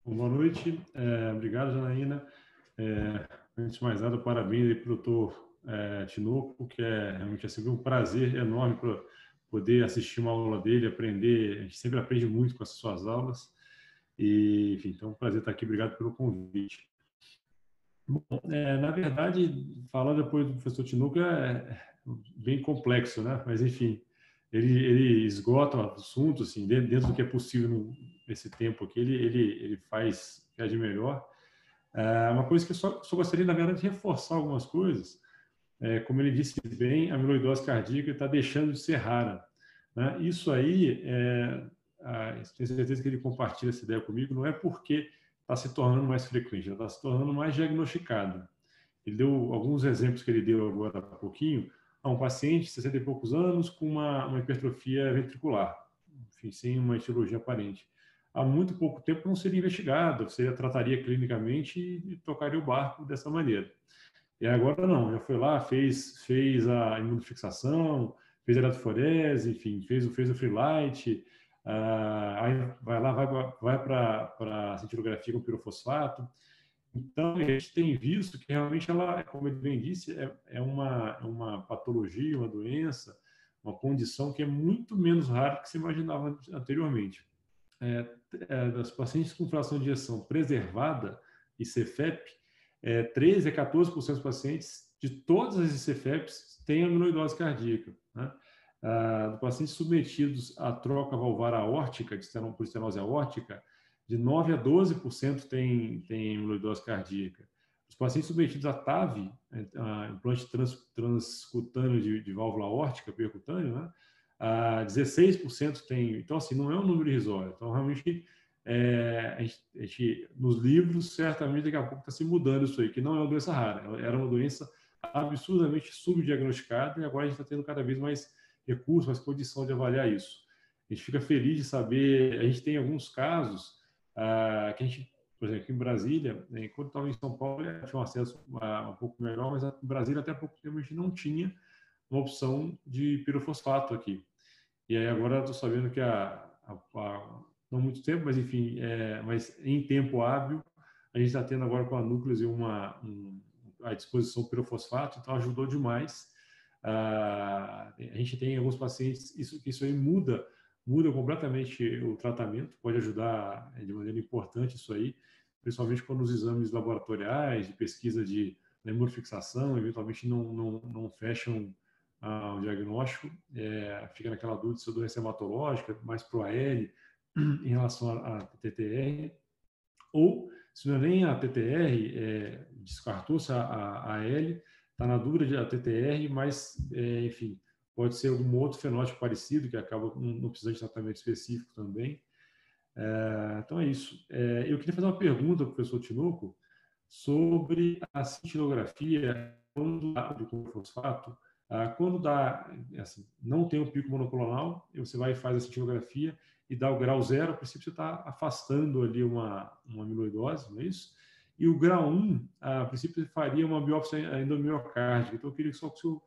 Boa noite, obrigado, Janaína. Antes de mais nada, parabéns para o doutor Tinoco, que realmente é sempre um prazer enorme para poder assistir uma aula dele, aprender. A gente sempre aprende muito com as suas aulas. E, enfim, então é um prazer estar aqui. Obrigado pelo convite. Bom, na verdade, falar depois do professor Tinoco é bem complexo, né? Mas, enfim, ele esgota o assunto, assim, dentro do que é possível nesse tempo aqui, ele faz o que é de melhor. Uma coisa que eu só gostaria, na verdade, de reforçar algumas coisas. Como ele disse bem, a amiloidose cardíaca está deixando de ser rara, né? Isso aí, tenho certeza que ele compartilha essa ideia comigo, não é porque está se tornando mais frequente, está se tornando mais diagnosticado. Ele deu alguns exemplos que ele deu agora há pouquinho, a um paciente de 60 e poucos anos com uma hipertrofia ventricular, enfim, sem uma etiologia aparente. Há muito pouco tempo não seria investigado, você trataria clinicamente e tocaria o barco dessa maneira. E agora não, já foi lá, fez a imunofixação, fez a eletroforese, enfim, fez o free light, aí vai para a cintilografia com pirofosfato. Então, a gente tem visto que realmente ela, como ele bem disse, é uma patologia, uma doença, uma condição que é muito menos rara do que se imaginava anteriormente. Das pacientes com fração de ejeção preservada e CFEP, 13 a 14% dos pacientes de todas as CFEPs têm amiloidose cardíaca, né? Dos pacientes submetidos à troca valvar aórtica, por estenose aórtica, de 9 a 12% tem amiloidose cardíaca. Os pacientes submetidos a TAV, implante transcutâneo de válvula aórtica percutâneo, né? 16% tem. Então, assim, não é um número irrisório. Então, realmente, a gente, nos livros, certamente, daqui a pouco está se mudando isso aí, que não é uma doença rara. Era uma doença absurdamente subdiagnosticada e agora a gente está tendo cada vez mais recursos, mais condição de avaliar isso. A gente fica feliz de saber. A gente tem alguns casos que a gente, por exemplo, aqui em Brasília, enquanto estava em São Paulo, tinha um acesso um pouco melhor, mas em Brasília, até há pouco tempo, a gente não tinha uma opção de pirofosfato aqui. E aí agora estou sabendo que não muito tempo, mas enfim, mas em tempo hábil, a gente está tendo agora com a Núcleos à disposição pirofosfato, então ajudou demais. A gente tem alguns pacientes, isso aí muda completamente o tratamento, pode ajudar de maneira importante isso aí, principalmente quando os exames laboratoriais, de pesquisa de hemofixação, eventualmente não fecham o diagnóstico, fica naquela dúvida se a doença é hematológica, mais para o AL, em relação à TTR, ou se não é nem a TTR, descartou-se a AL, está na dúvida de a TTR, mas, enfim, pode ser algum outro fenótipo parecido, que acaba não precisando de tratamento específico também. Então é isso. Eu queria fazer uma pergunta para o professor Tinoco sobre a cintilografia do fosfato. Quando assim, não tem um pico monoclonal, você vai e faz a cintilografia e dá o grau 0, a princípio você está afastando ali uma amiloidose, não é isso? E o grau 1, a princípio você faria uma biópsia endomiocárdica. Então eu queria só que o senhor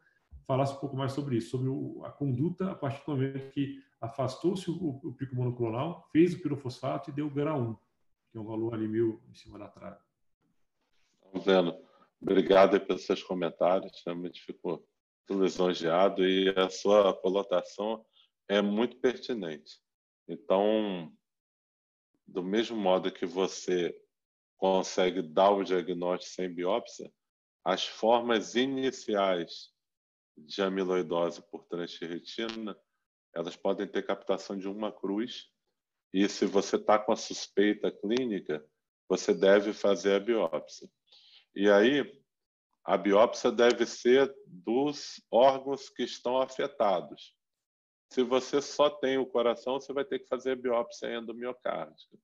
falasse um pouco mais sobre isso, sobre a conduta a partir do momento que afastou-se o pico monoclonal, fez o pirofosfato e deu o grau 1, que é um valor ali meio em cima da trave. Vendo. Obrigado pelos seus comentários, realmente ficou lisonjeado e a sua colocação é muito pertinente. Então, do mesmo modo que você consegue dar o diagnóstico sem biópsia, as formas iniciais de amiloidose por transferritina, elas podem ter captação de uma cruz, e se você está com a suspeita clínica, você deve fazer a biópsia. E aí, a biópsia deve ser dos órgãos que estão afetados. Se você só tem o coração, você vai ter que fazer biópsia endomiocárdica.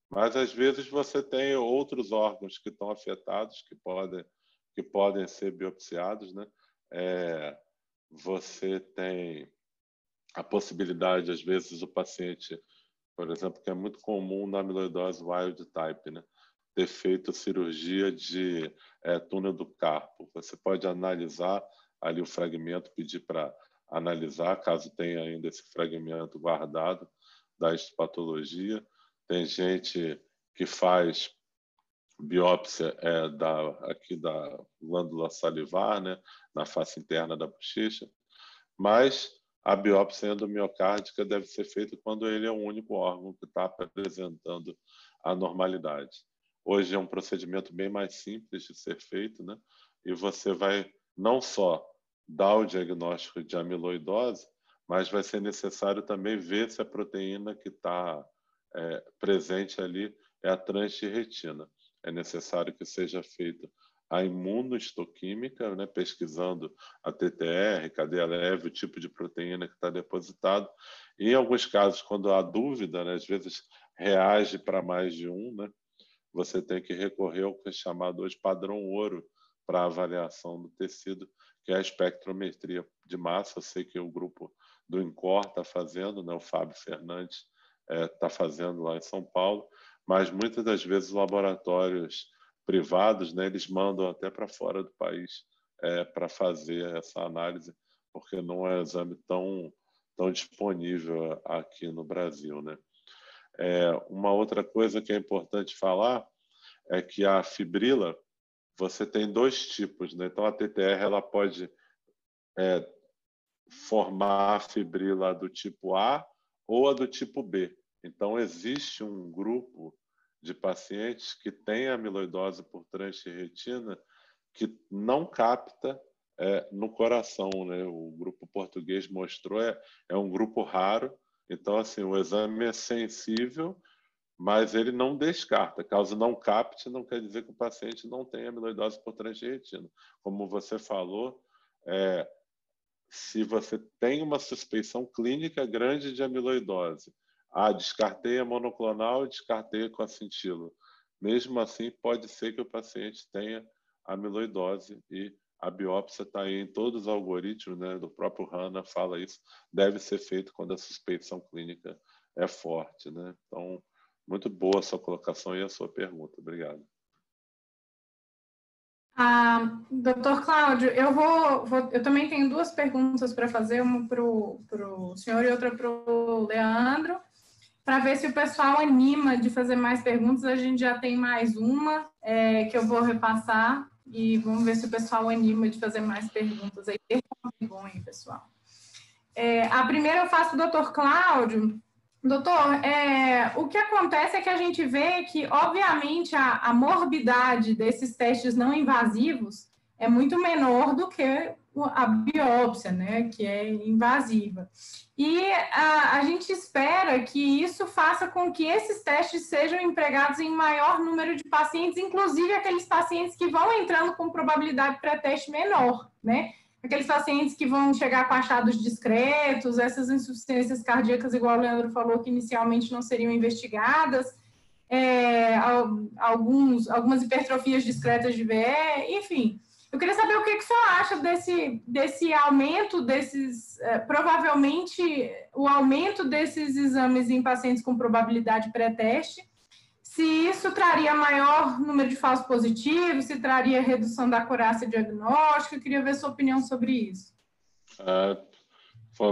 Mas, às vezes, você tem outros órgãos que estão afetados, que podem ser biopsiados, né? Você tem a possibilidade, às vezes, o paciente, por exemplo, que é muito comum na amiloidose wild type, né? Ter feito cirurgia de túnel do carpo. Você pode analisar ali o fragmento, pedir para analisar, caso tenha ainda esse fragmento guardado da histopatologia. Tem gente que faz biópsia aqui da glândula salivar, né, na face interna da bochecha, mas a biópsia endomiocárdica deve ser feita quando ele é o único órgão que está apresentando anormalidade. Hoje é um procedimento bem mais simples de ser feito, né? E você vai não só dar o diagnóstico de amiloidose, mas vai ser necessário também ver se a proteína que está presente ali é a transtirretina. É necessário que seja feita a imunohistoquímica, né, pesquisando a TTR, cadeia leve, o tipo de proteína que está depositado. E, em alguns casos, quando há dúvida, né, às vezes reage para mais de um, né, você tem que recorrer ao que é chamado hoje padrão ouro para avaliação do tecido, que é a espectrometria de massa. Eu sei que o grupo do INCOR está fazendo, né, o Fábio Fernandes está fazendo lá em São Paulo, mas muitas das vezes os laboratórios privados, né, eles mandam até para fora do país para fazer essa análise, porque não é um exame tão disponível aqui no Brasil, né? Uma outra coisa que é importante falar é que a fibrila, você tem dois tipos, né? Então, a TTR ela pode formar a fibrila do tipo A ou a do tipo B. Então, existe um grupo de pacientes que têm amiloidose por transtirretina que não capta no coração, né? O grupo português mostrou, é um grupo raro. Então, assim, o exame é sensível, mas ele não descarta. Caso não capte, não quer dizer que o paciente não tem amiloidose por transtirretina. Como você falou, se você tem uma suspeição clínica grande de amiloidose, descartei a monoclonal, descartei com a cintila. Mesmo assim, pode ser que o paciente tenha amiloidose e a biópsia está aí em todos os algoritmos, né? Do próprio Hanna fala isso, deve ser feito quando a suspeição clínica é forte, né? Então, muito boa a sua colocação e a sua pergunta. Obrigado. Doutor Cláudio, eu também tenho duas perguntas para fazer, uma para o senhor e outra para o Leandro, para ver se o pessoal anima de fazer mais perguntas. A gente já tem mais uma que eu vou repassar e vamos ver se o pessoal anima de fazer mais perguntas aí. Vergonha, pessoal. A primeira eu faço para o doutor Cláudio. Doutor, o que acontece é que a gente vê que, obviamente, a morbidade desses testes não invasivos é muito menor do que a biópsia, né, que é invasiva. E a gente espera que isso faça com que esses testes sejam empregados em maior número de pacientes, inclusive aqueles pacientes que vão entrando com probabilidade pré-teste menor, né? Aqueles pacientes que vão chegar com achados discretos, essas insuficiências cardíacas, igual o Leandro falou, que inicialmente não seriam investigadas, algumas hipertrofias discretas de VE, enfim. Eu queria saber o que o senhor acha desse aumento desses, provavelmente, o aumento desses exames em pacientes com probabilidade pré-teste, se isso traria maior número de falsos positivos, se traria redução da acurácia diagnóstica. Eu queria ver sua opinião sobre isso. Foi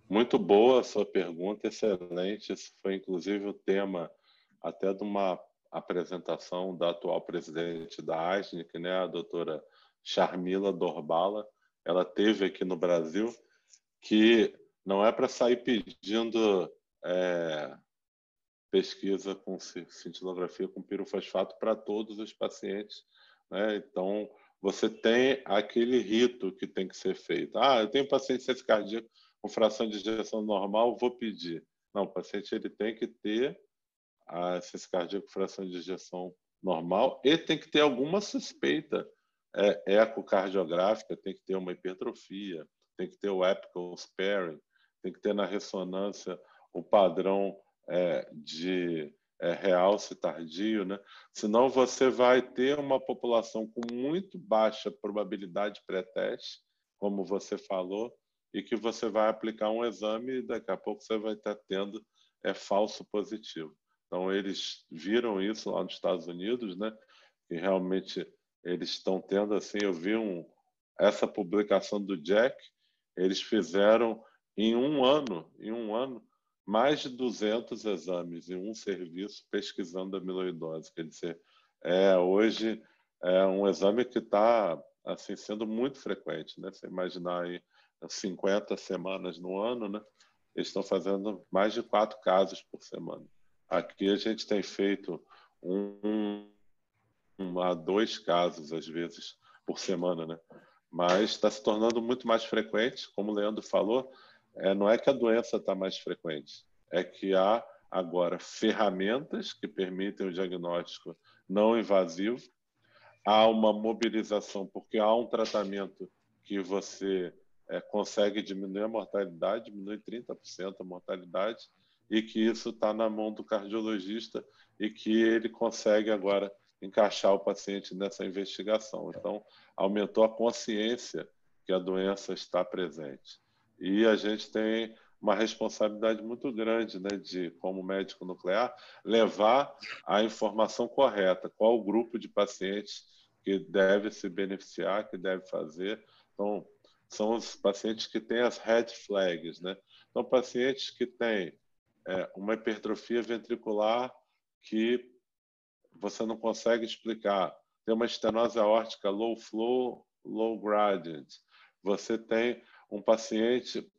muito boa a sua pergunta, excelente. Esse foi, inclusive, o tema até de uma apresentação da atual presidente da ASNIC, né, a doutora Charmila Dorbala. Ela teve aqui no Brasil, que não é para sair pedindo pesquisa com cintilografia com pirofosfato para todos os pacientes, né? Então, você tem aquele rito que tem que ser feito. Eu tenho paciente de ciência cardíaca com fração de ejeção normal, vou pedir. Não, o paciente ele tem que ter a ciência cardíaca com fração de ejeção normal e tem que ter alguma suspeita ecocardiográfica, tem que ter uma hipertrofia, tem que ter o apical sparing, tem que ter na ressonância o padrão de realce tardio, né? Senão você vai ter uma população com muito baixa probabilidade pré-teste, como você falou, e que você vai aplicar um exame e daqui a pouco você vai estar tendo falso positivo. Então, eles viram isso lá nos Estados Unidos, né? E realmente eles estão tendo, assim, eu vi essa publicação do Jack, eles fizeram em um ano, mais de 200 exames em um serviço pesquisando amiloidose. Quer dizer, hoje é um exame que está assim, sendo muito frequente, né? Você imaginar aí 50 semanas no ano, né? Eles estão fazendo mais de 4 casos por semana. Aqui a gente tem feito 1 a 2 casos, às vezes, por semana, né? Mas está se tornando muito mais frequente, como o Leandro falou, não é que a doença está mais frequente, é que há agora ferramentas que permitem o diagnóstico não invasivo, há uma mobilização, porque há um tratamento que você consegue diminuir a mortalidade, diminui 30% a mortalidade, e que isso está na mão do cardiologista e que ele consegue agora encaixar o paciente nessa investigação. Então, aumentou a consciência que a doença está presente. E a gente tem uma responsabilidade muito grande, né, de, como médico nuclear, levar a informação correta, qual o grupo de pacientes que deve se beneficiar, que deve fazer. Então, são os pacientes que têm as red flags, né? Então, pacientes que têm uma hipertrofia ventricular que você não consegue explicar, tem uma estenose aórtica low flow, low gradient, você tem um paciente,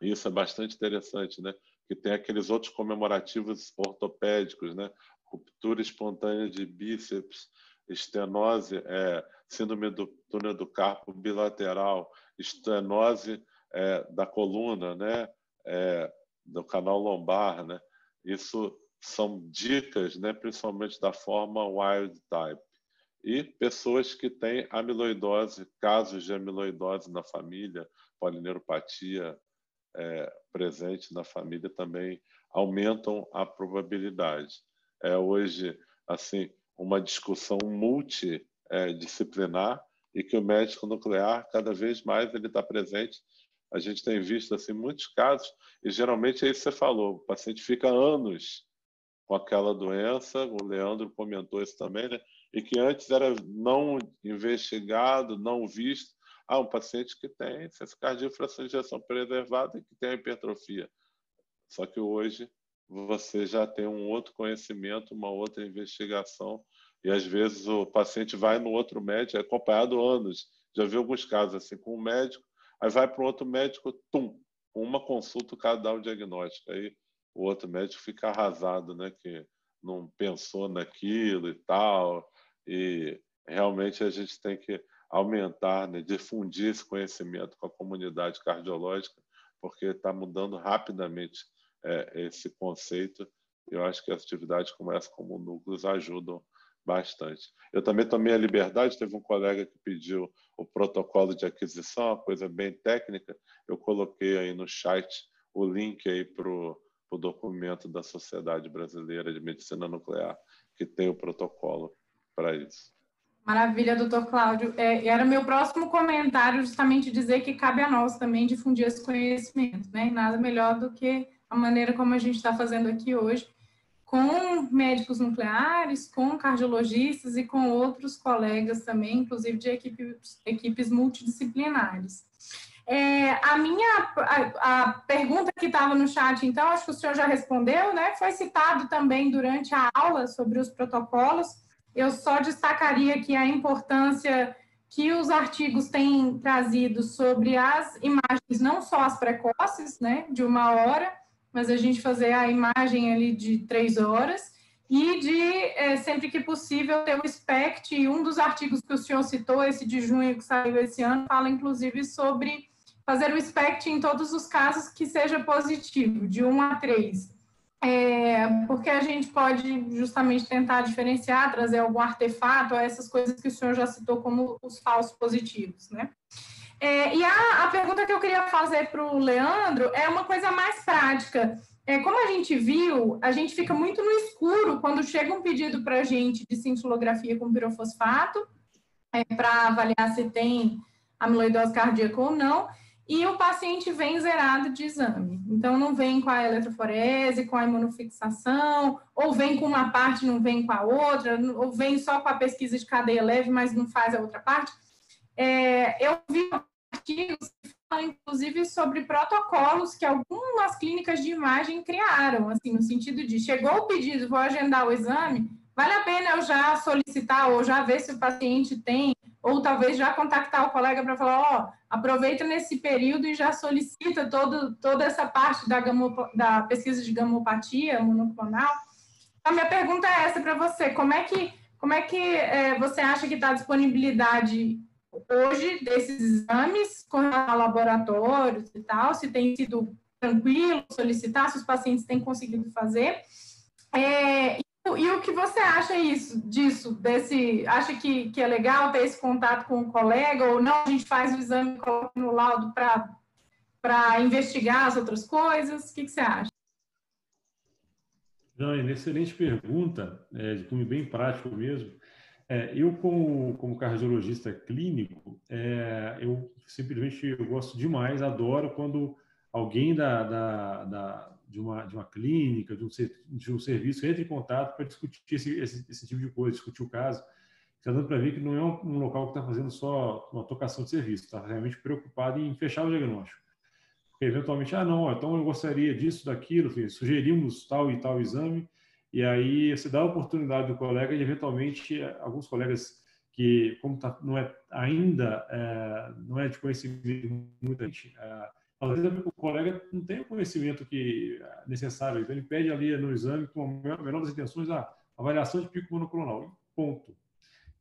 isso é bastante interessante, né? Que tem aqueles outros comemorativos ortopédicos, né? Ruptura espontânea de bíceps, estenose, síndrome do túnel do carpo bilateral, estenose da coluna, né? Do canal lombar, né? Isso são dicas, né? Principalmente da forma wild type. E pessoas que têm amiloidose, casos de amiloidose na família, polineuropatia presente na família também aumentam a probabilidade. Hoje, assim, uma discussão multidisciplinar e que o médico nuclear, cada vez mais, ele está presente. A gente tem visto assim, muitos casos, e geralmente é isso que você falou, o paciente fica anos com aquela doença, o Leandro comentou isso também, né? E que antes era não investigado, não visto. Um paciente que tem insuficiência cardíaca, fração de ejeção preservada e que tem a hipertrofia. Só que hoje você já tem um outro conhecimento, uma outra investigação, e às vezes o paciente vai no outro médico, acompanhado anos. Já vi alguns casos assim, com um médico, aí vai para um outro médico, com uma consulta, o cara dá o diagnóstico. Aí o outro médico fica arrasado, né, que não pensou naquilo e tal. E realmente a gente tem que aumentar, né, difundir esse conhecimento com a comunidade cardiológica, porque está mudando rapidamente esse conceito. Eu acho que as atividades como essa, como núcleos, ajudam bastante. Eu também tomei a liberdade, teve um colega que pediu o protocolo de aquisição, uma coisa bem técnica, eu coloquei aí no chat o link aí para o documento da Sociedade Brasileira de Medicina Nuclear, que tem o protocolo para isso. Maravilha, doutor Cláudio. Era meu próximo comentário justamente dizer que cabe a nós também difundir esse conhecimento, né? Nada melhor do que a maneira como a gente está fazendo aqui hoje, com médicos nucleares, com cardiologistas e com outros colegas também, inclusive de equipes multidisciplinares. A pergunta que estava no chat, então, acho que o senhor já respondeu, né? Foi citado também durante a aula sobre os protocolos. Eu só destacaria aqui a importância que os artigos têm trazido sobre as imagens, não só as precoces, né, de 1 hora, mas a gente fazer a imagem ali de 3 horas, e de, sempre que possível, ter o SPECT, e um dos artigos que o senhor citou, esse de junho que saiu esse ano, fala inclusive sobre fazer o SPECT em todos os casos que seja positivo, de 1 a 3. Porque a gente pode justamente tentar diferenciar, trazer algum artefato, essas coisas que o senhor já citou como os falsos positivos, né? E a pergunta que eu queria fazer para o Leandro é uma coisa mais prática. Como a gente viu, a gente fica muito no escuro quando chega um pedido para a gente de cintilografia com pirofosfato, para avaliar se tem amiloidose cardíaca ou não, e o paciente vem zerado de exame. Então, não vem com a eletroforese, com a imunofixação, ou vem com uma parte, não vem com a outra, ou vem só com a pesquisa de cadeia leve, mas não faz a outra parte. Eu vi artigos que falam, inclusive, sobre protocolos que algumas clínicas de imagem criaram, assim, no sentido de, chegou o pedido, vou agendar o exame, vale a pena eu já solicitar ou já ver se o paciente tem, ou talvez já contactar o colega para falar, aproveita nesse período e já solicita toda essa parte da pesquisa de gamopatia monoclonal. A minha pergunta é essa para você, como é que você acha que está a disponibilidade hoje desses exames com laboratórios e tal, se tem sido tranquilo solicitar, se os pacientes têm conseguido fazer, e o que você acha disso, acha que é legal ter esse contato com o colega, ou não, a gente faz o exame e coloca no laudo para investigar as outras coisas, o que você acha? Janaína, excelente pergunta, de cunho bem prático mesmo. Eu, como cardiologista clínico, eu simplesmente gosto demais, adoro quando alguém de uma clínica, de um serviço entra em contato para discutir esse tipo de coisa, discutir o caso. Está dando para ver que não é um local que está fazendo só uma tocação de serviço, está realmente preocupado em fechar o diagnóstico. Porque, eventualmente, então eu gostaria disso, daquilo, enfim, sugerimos tal e tal exame, e aí você dá a oportunidade do colega e, eventualmente, alguns colegas que, como não é ainda, não é de conhecimento muita gente, às vezes o colega não tem o conhecimento necessário, então ele pede ali no exame, com a menor das intenções, avaliação de pico monoclonal, ponto.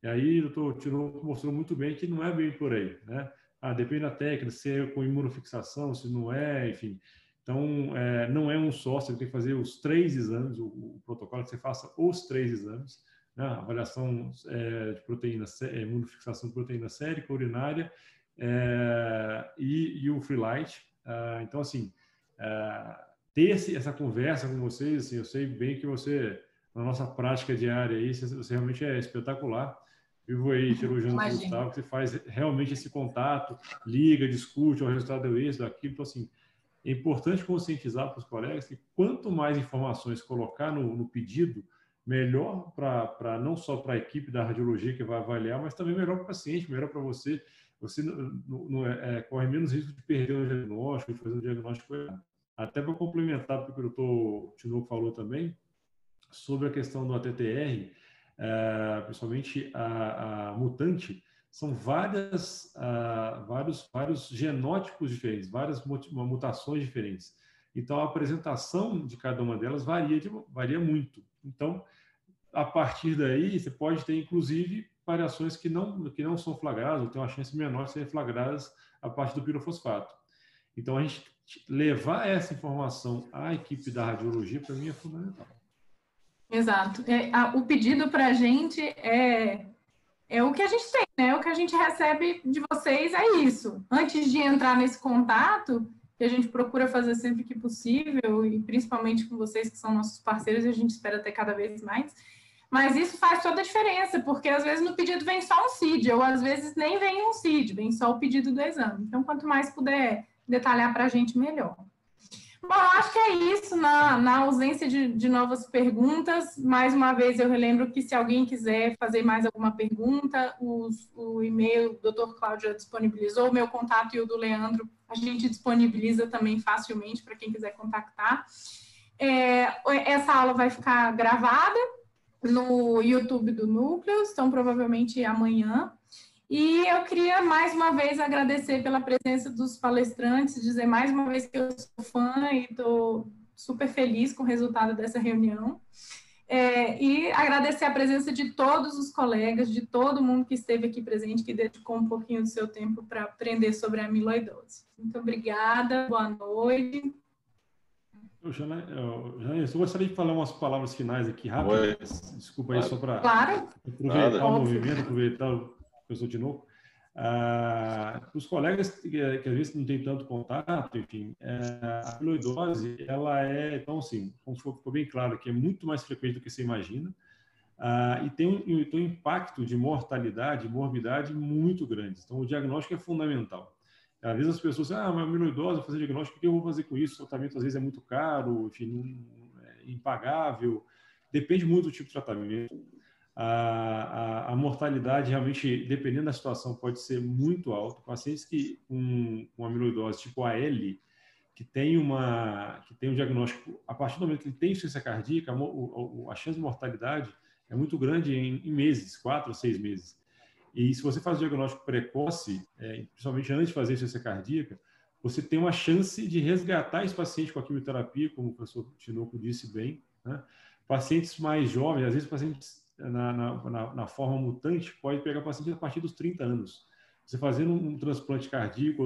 E aí o doutor Tinoco mostrou muito bem que não é bem por aí, né? Depende da técnica, se é com imunofixação, se não é, enfim. Então, não é um só, você tem que fazer os 3 exames, o protocolo que você faça os 3 exames, né? Avaliação de proteína, imunofixação de proteína sérica, urinária, e o free light. Então, assim, ter essa conversa com vocês, assim, eu sei bem que você, na nossa prática diária aí, você realmente é espetacular. Vivo aí elogiando o Gustavo, que você faz realmente esse contato, liga, discute, o resultado deu isso, daquilo. Então, assim, é importante conscientizar para os colegas que quanto mais informações colocar no pedido, melhor não só para a equipe da radiologia que vai avaliar, mas também melhor para o paciente, melhor para você. Você corre menos risco de perder o diagnóstico, de fazer um diagnóstico errado. Até para complementar o que o doutor Tinoco falou também, sobre a questão do ATTR, principalmente a mutante, são vários genótipos diferentes, várias mutações diferentes. Então, a apresentação de cada uma delas varia muito. Então, a partir daí, você pode ter, inclusive, variações que não são flagradas, ou tem uma chance menor de serem flagradas a partir do pirofosfato. Então, a gente levar essa informação à equipe da radiologia, para mim, é fundamental. Exato. O pedido para a gente é o que a gente tem, né? O que a gente recebe de vocês é isso. Antes de entrar nesse contato, que a gente procura fazer sempre que possível, e principalmente com vocês que são nossos parceiros, e a gente espera ter cada vez mais. Mas isso faz toda a diferença, porque às vezes no pedido vem só um CID, ou às vezes nem vem um CID, vem só o pedido do exame. Então, quanto mais puder detalhar para a gente, melhor. Bom, acho que é isso, na ausência de novas perguntas. Mais uma vez, eu relembro que se alguém quiser fazer mais alguma pergunta, o e-mail do Dr. Cláudio disponibilizou, o meu contato e o do Leandro, a gente disponibiliza também facilmente para quem quiser contactar. Essa aula vai ficar gravada no YouTube do Núcleos, então provavelmente amanhã. E eu queria, mais uma vez, agradecer pela presença dos palestrantes, dizer mais uma vez que eu sou fã e estou super feliz com o resultado dessa reunião. E agradecer a presença de todos os colegas, de todo mundo que esteve aqui presente, que dedicou um pouquinho do seu tempo para aprender sobre a amiloidose. Muito obrigada, boa noite. Janaína, eu gostaria de falar umas palavras finais aqui, rápidas. Desculpa aí, só para aproveitar o movimento, aproveitar o professor Tinoco. Os colegas que às vezes não têm tanto contato, enfim, a amiloidose, ela é, então, assim, como ficou bem claro, que é muito mais frequente do que você imagina, e tem um impacto de mortalidade, morbidade muito grande. Então, o diagnóstico é fundamental. Às vezes as pessoas dizem, mas amiloidose, vou fazer diagnóstico, o que eu vou fazer com isso? O tratamento, às vezes, é muito caro, enfim, é impagável. Depende muito do tipo de tratamento. A mortalidade, realmente, dependendo da situação, pode ser muito alta. Pacientes que com amiloidose tipo AL, que tem um diagnóstico, a partir do momento que ele tem insuficiência cardíaca, a chance de mortalidade é muito grande em meses, 4 ou 6 meses. E se você faz o diagnóstico precoce, principalmente antes de fazer insuficiência cardíaca, você tem uma chance de resgatar esse paciente com a quimioterapia, como o professor Tinoco disse bem, né? Pacientes mais jovens, às vezes pacientes na forma mutante, pode pegar paciente a partir dos 30 anos. Você fazendo um transplante cardíaco,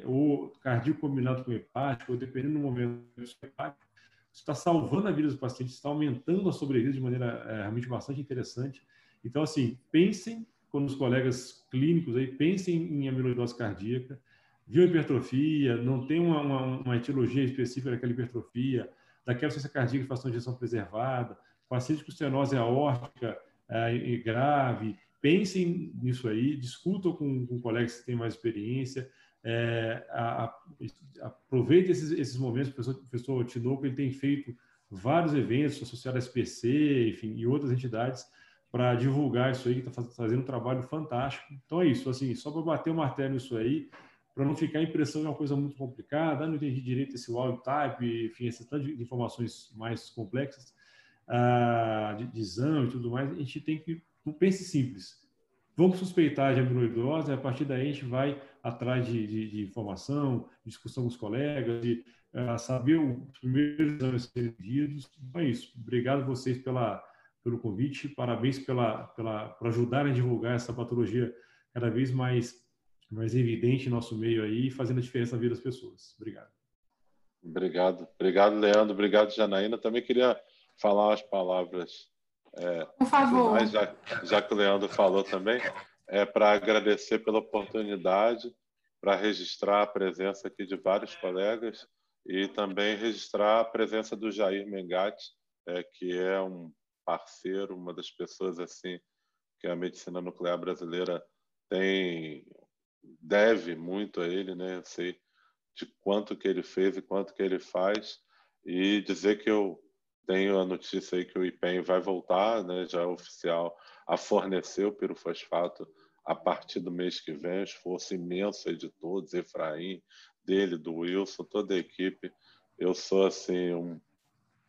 ou cardíaco combinado com hepático, ou dependendo do momento hepático, você está salvando a vida dos pacientes, está aumentando a sobrevida de maneira realmente bastante interessante. Então, assim, pensem, quando os colegas clínicos aí, pensem em amiloidose cardíaca, viu hipertrofia, não tem uma etiologia específica daquela hipertrofia, daquela insuficiência cardíaca que faz uma injeção preservada, paciente com estenose aórtica grave, pensem nisso aí, discutam com colegas que têm mais experiência, aproveite esses momentos. O professor Tinoco, ele tem feito vários eventos associados à SPC, enfim, e outras entidades para divulgar isso aí, que está fazendo um trabalho fantástico. Então é isso, assim, só para bater o martelo nisso aí, para não ficar a impressão de uma coisa muito complicada, não entendi direito esse wild type, enfim, esse tanto de informações mais complexas, de exame e tudo mais. A gente tem que, não pense simples, vamos suspeitar de amiloidose, a partir daí a gente vai atrás de informação, discussão com os colegas, de saber os primeiros exames serem pedidos. Então é isso. Obrigado a vocês pelo convite, parabéns por ajudarem a divulgar essa patologia cada vez mais evidente em nosso meio aí, fazendo a diferença na vida das pessoas. Obrigado. Obrigado, Leandro. Obrigado, Janaína. Também queria falar as palavras por favor, finais, já que o Leandro falou também, para agradecer pela oportunidade, para registrar a presença aqui de vários colegas e também registrar a presença do Jair Mengatti, que é um parceiro, uma das pessoas assim que a medicina nuclear brasileira deve muito a ele, né? Eu sei de quanto que ele fez e quanto que ele faz, e dizer que eu tenho a notícia aí que o IPEM vai voltar, né? Já é oficial, a fornecer o pirofosfato a partir do mês que vem. Esforço imenso aí de todos, Efraim, dele, do Wilson, toda a equipe. Eu sou assim,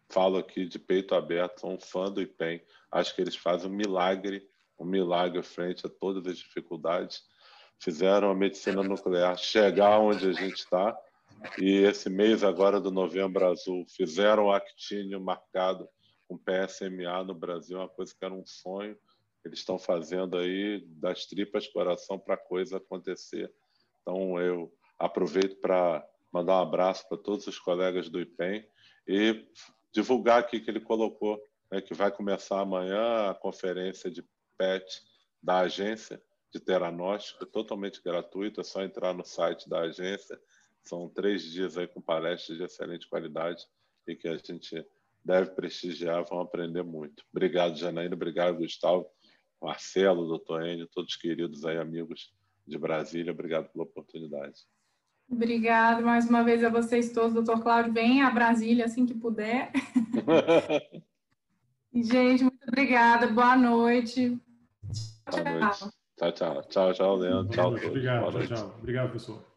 falo aqui de peito aberto, sou um fã do IPEM. Acho que eles fazem um milagre frente a todas as dificuldades. Fizeram a medicina nuclear chegar onde a gente está, e esse mês agora do Novembro Azul fizeram o actínio marcado com PSMA no Brasil, uma coisa que era um sonho. Eles estão fazendo aí das tripas coração para a coisa acontecer. Então eu aproveito para mandar um abraço para todos os colegas do IPEM e divulgar aqui que ele colocou, né, que vai começar amanhã a conferência de PET da agência de teranóstico, totalmente gratuito, é só entrar no site da agência. São 3 dias aí com palestras de excelente qualidade e que a gente deve prestigiar, vão aprender muito. Obrigado, Janaína, obrigado, Gustavo, Marcelo, doutor Enio, todos queridos aí, amigos de Brasília, obrigado pela oportunidade. Obrigado mais uma vez a vocês todos, doutor Cláudio, venha a Brasília assim que puder. Gente, muito obrigada, boa noite. Boa noite. Tchau, Leandro. Tchau, todos. Obrigado, tchau. Obrigado, professor.